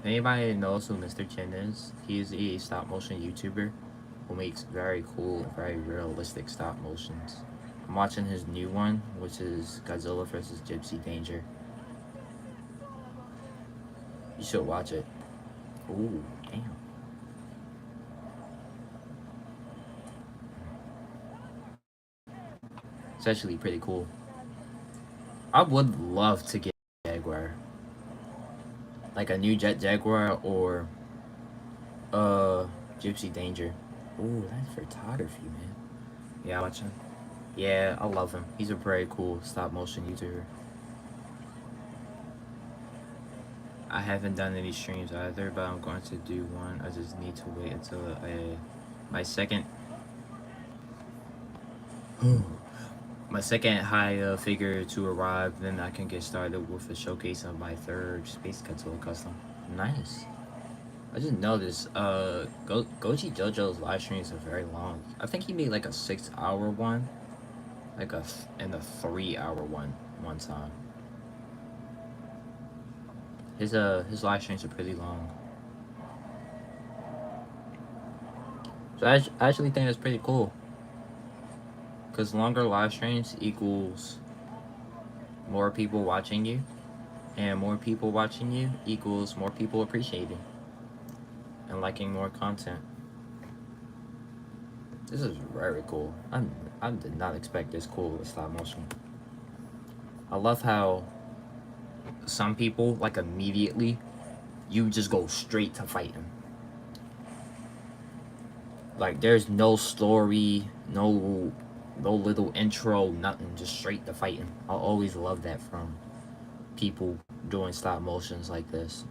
S1: Anybody knows who Mr. Chen is? He is a stop motion YouTuber who makes very cool, very realistic stop motions. I'm watching his new one, which is Godzilla vs. Gypsy Danger. You should watch it. Ooh, damn. It's actually pretty cool. I would love to get a Jaguar. Like a new Jet Jaguar or Gypsy Danger. Ooh, that's photography, man. Yeah, watch him. Yeah, I love him. He's a very cool stop motion YouTuber. I haven't done any streams either, but I'm going to do one. I just need to wait until my second high figure to arrive, then I can get started with a showcase of my third Space Godzilla custom. Nice. I just noticed Goji JoJo's live streams are very long. I think he made like a 6-hour one, and a 3-hour one time. His live streams are pretty long. So I actually think that's pretty cool. Because longer live streams equals more people watching you. And more people watching you equals more people appreciating and liking more content. This is very cool. I did not expect this cool with stop motion. I love how some people, like, immediately, you just go straight to fighting. Like, there's no story, no little intro, nothing, just straight to fighting. I always love that from people doing stop motions like this.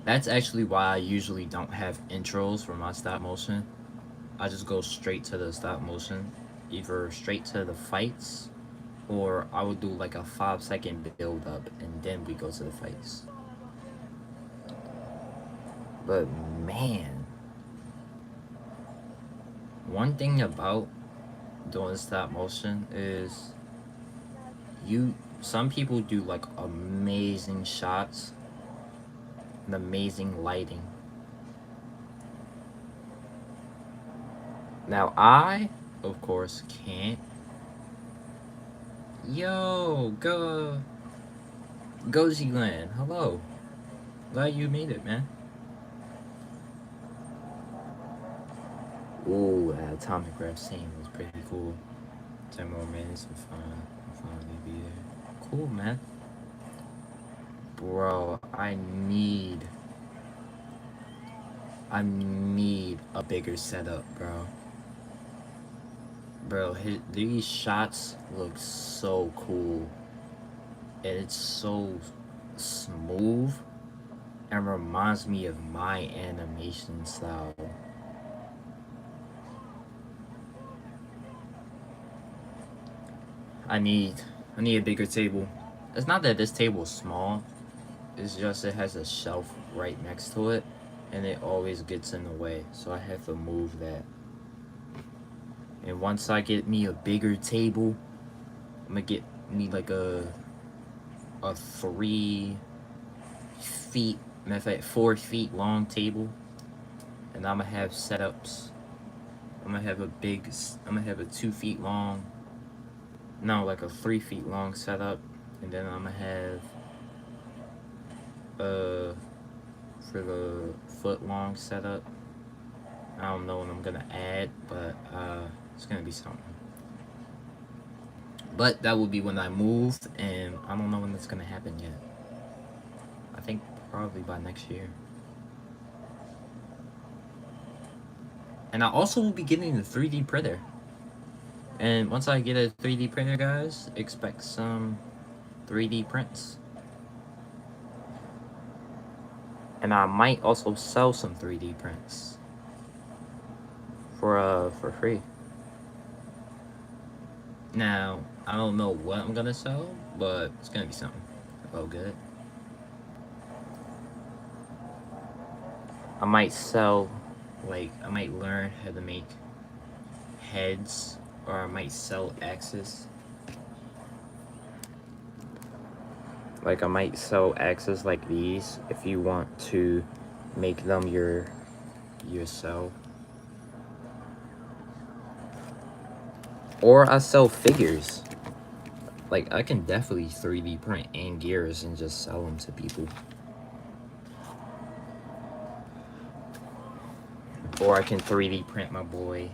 S1: That's actually why I usually don't have intros for my stop motion. I just go straight to the stop motion, either straight to the fights, or I would do like a 5-second build up and then we go to the fights. But man, one thing about doing stop motion is some people do like amazing shots and amazing lighting. Now I, of course, can't. Yo, go Zealand. Hello. Glad you made it, man. Ooh, that atomic graph scene was pretty cool. 10 more minutes of fun. I'll finally be there. Cool, man. Bro, I need a bigger setup, bro. Bro, these shots look so cool. And it's so smooth and reminds me of my animation style. I need a bigger table. It's not that this table is small. It's just it has a shelf right next to it, and it always gets in the way. So I have to move that. And once I get me a bigger table, I'm gonna get me like a 3 feet, matter of fact, 4 feet long table, and I'm gonna have setups. I'm gonna have a 2 feet long, no, like a 3 feet long setup, and then I'm gonna have for the foot long setup. I don't know what I'm gonna add, but it's gonna be something. But that will be when I move, and I don't know when that's gonna happen yet. I think probably by next year. And I also will be getting the 3D printer. And once I get a 3D printer, guys, expect some 3D prints. And I might also sell some 3D prints for free. Now, I don't know what I'm gonna sell, but it's gonna be something. Oh, good. I might sell, like, I might learn how to make heads, or I might sell axes. Like, I might sell axes like these if you want to make them yourself. Or I sell figures. Like, I can definitely 3D print and gears and just sell them to people. Or I can 3D print my boy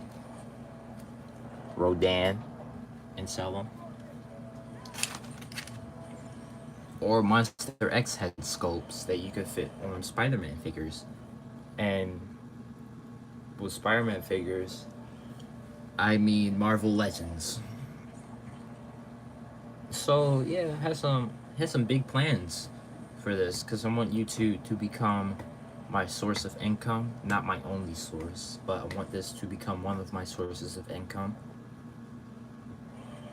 S1: Rodan and sell them. Or Monster X head sculpts that you could fit on Spider-Man figures. And with Spider-Man figures, I mean Marvel Legends. So yeah, has some big plans for this, because I want YouTube to become my source of income, not my only source, but I want this to become one of my sources of income,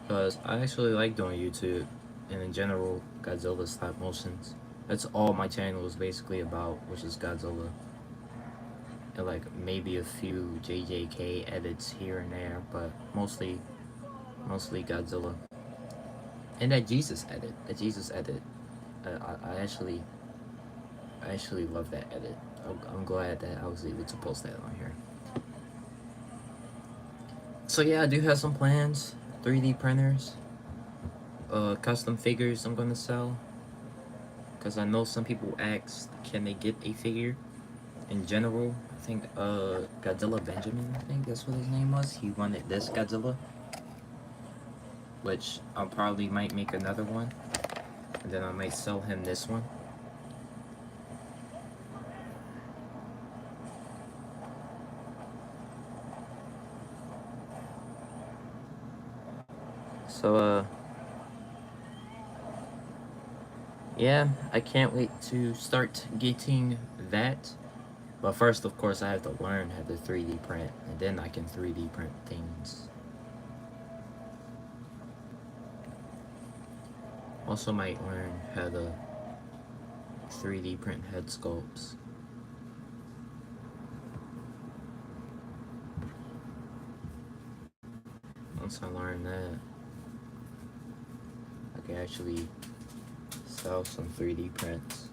S1: because I actually like doing YouTube, and in general Godzilla stop motions. That's all my channel is basically about, which is Godzilla, and like maybe a few JJK edits here and there, but mostly Godzilla. And that Jesus edit, I actually love that edit. I'm glad that I was able to post that on here. So yeah, I do have some plans. 3D printers, custom figures I'm gonna sell, because I know some people asked, can they get a figure? In general, I think Godzilla Benjamin, I think that's what his name was. He wanted this Godzilla, which I probably might make another one, and then I might sell him this one. So yeah, I can't wait to start getting that. But first, of course, I have to learn how to 3D print, and then I can 3D print things. Also might learn how to 3D print head sculpts. once I learn that, I can actually sell some 3D prints.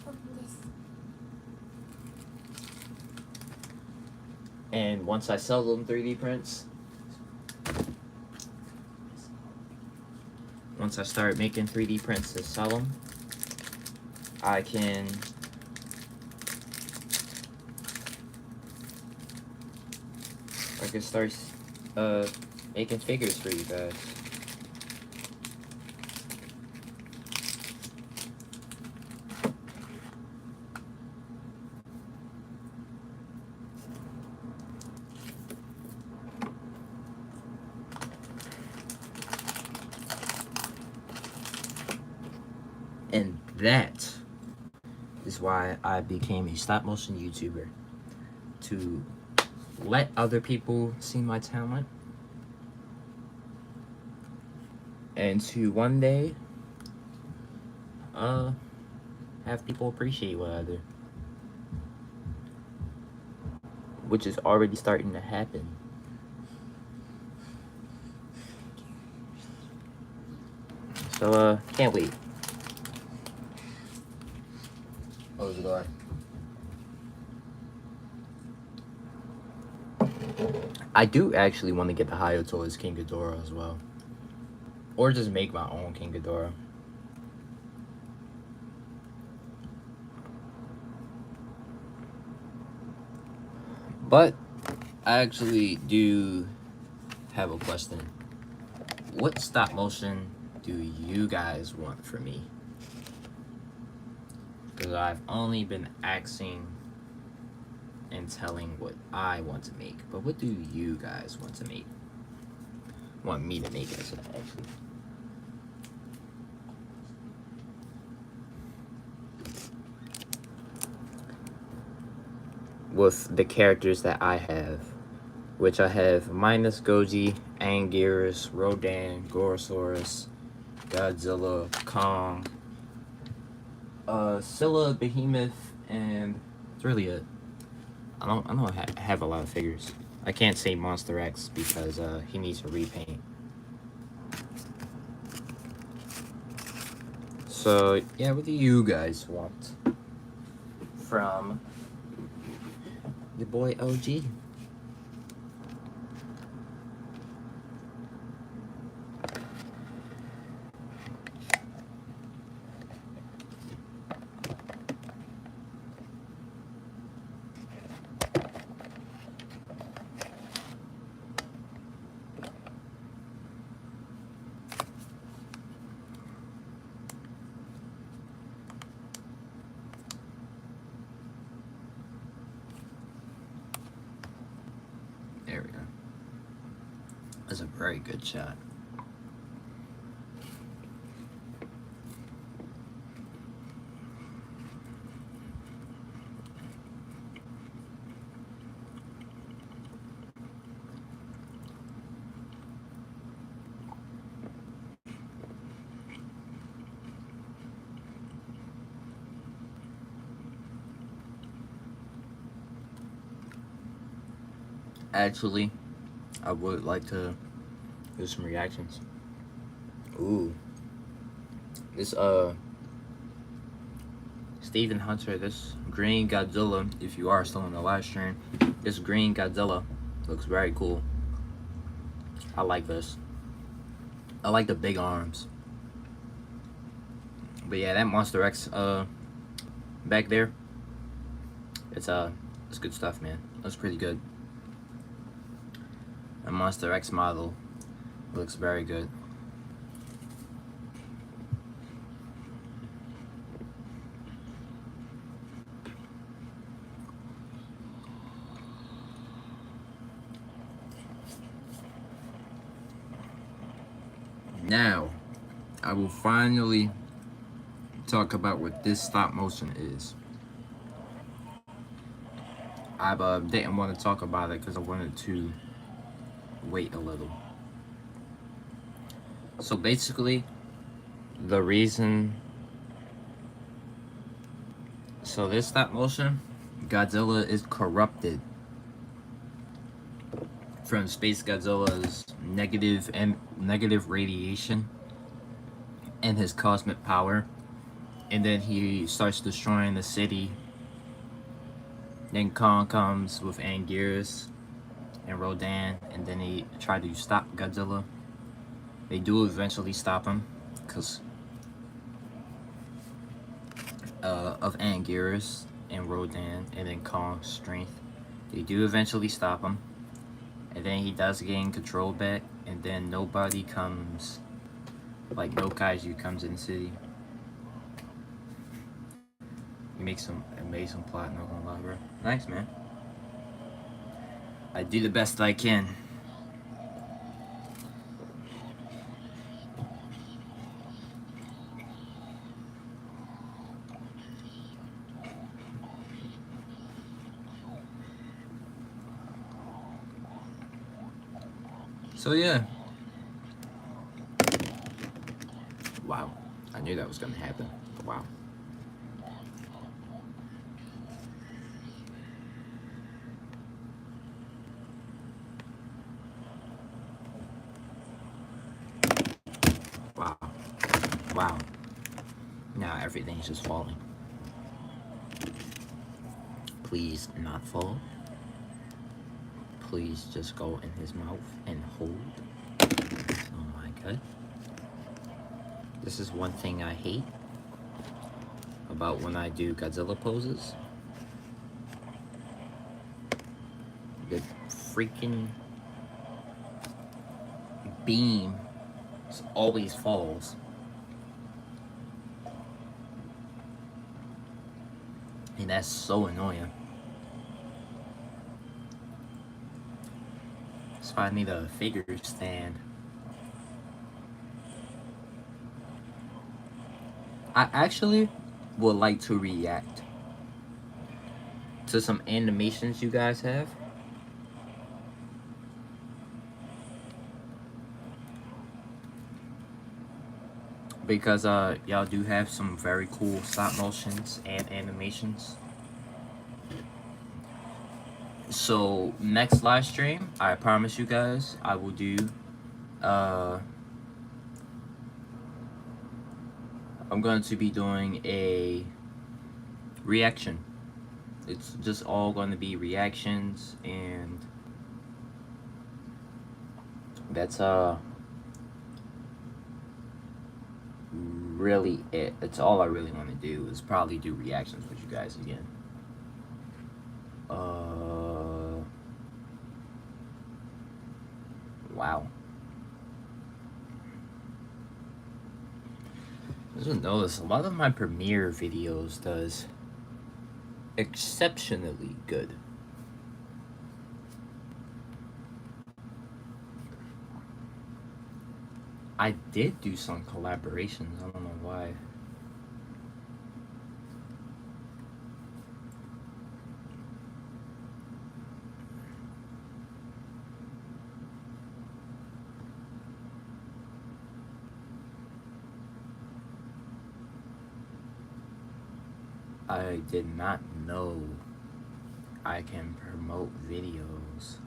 S2: Open this.
S1: And once I sell them 3D prints, once I start making 3D prints to sell them, I can start making figures for you guys. And that is why I became a stop motion YouTuber, to let other people see my talent and to one day have people appreciate what I do, which is already starting to happen. So can't wait. Close the door. I do actually want to get the Hayato King Ghidorah as well. Or just make my own King Ghidorah. But I actually do have a question. What stop motion do you guys want from me? Because I've only been asking and telling what I want to make. But what do you guys want to make? Want me to make it, actually. With the characters that I have, which I have minus Goji, Anguirus, Rodan, Gorosaurus, Godzilla, Kong, Scylla, Behemoth, and that's really it. I don't have a lot of figures. I can't say Monster X because he needs a repaint. So yeah, what do you guys want from your boy OG? There we go. That's a very good shot. Actually, I would like to do some reactions. Ooh. This, Steven Hunter, this green Godzilla, if you are still on the live stream, this green Godzilla looks very cool. I like this. I like the big arms. But yeah, that Monster X, back there, it's good stuff, man. That's pretty good. A Monster X model looks very good. Now, I will finally talk about what this stop motion is. I didn't want to talk about it because I wanted to wait a little. So basically, the reason, so this stop motion, Godzilla is corrupted. from Space Godzilla's negative radiation and his cosmic power, and then he starts destroying the city. Then Kong comes with Anguirus and Rodan, and then they try to stop Godzilla. They do eventually stop him because of Anguirus and Rodan, and then Kong's strength. They do eventually stop him, and then he does gain control back, and then nobody comes, like no kaiju comes in the city. He makes some amazing plot, not gonna lie, bro. Nice, man. I do the best I can. So yeah. Wow. I knew that was gonna happen. Wow. Wow. Wow. Now everything's just falling. Please not fall. Please just go in his mouth and hold. Oh my god. This is one thing I hate about when I do Godzilla poses. The freaking beam always falls. And that's so annoying. So I need a figure stand. I actually would like to react to some animations you guys have. Because y'all do have some very cool stop motions and animations. So next live stream, I promise you guys, I will do I'm going to be doing a reaction. It's just all going to be reactions, and that's really it. That's all I really want to do, is probably do reactions with you guys again. Wow. Just notice a lot of my premiere videos does exceptionally good. I did do some collaborations, I don't know why. I did not know I can promote videos.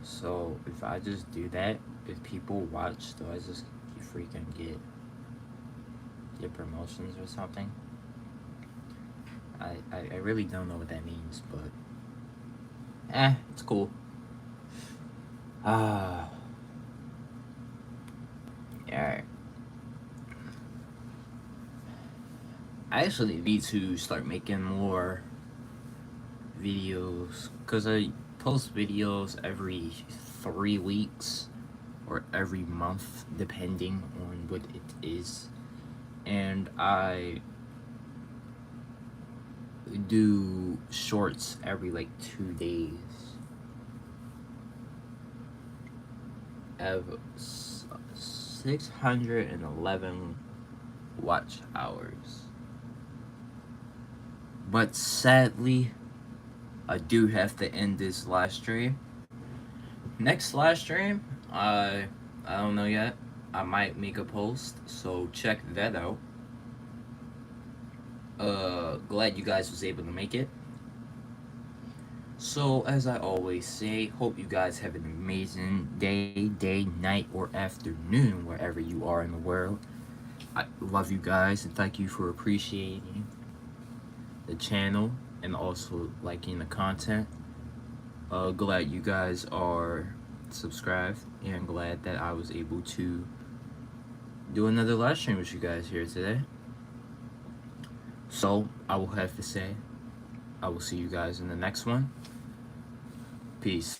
S1: So if I just do that, if people watch, do I just freaking get promotions or something? I really don't know what that means, but it's cool. Alright. I actually need to start making more videos, because I post videos every 3 weeks or every month, depending on what it is. And I do shorts every like 2 days. I have 611 watch hours. But sadly, I do have to end this live stream. Next live stream, I don't know yet. I might make a post, so check that out. Glad you guys was able to make it. So, as I always say, hope you guys have an amazing day, night, or afternoon wherever you are in the world. I love you guys and thank you for appreciating the channel and also liking the content. Glad you guys are subscribed and glad that I was able to do another live stream with you guys here today. So, I will have to say, I will see you guys in the next one. Peace.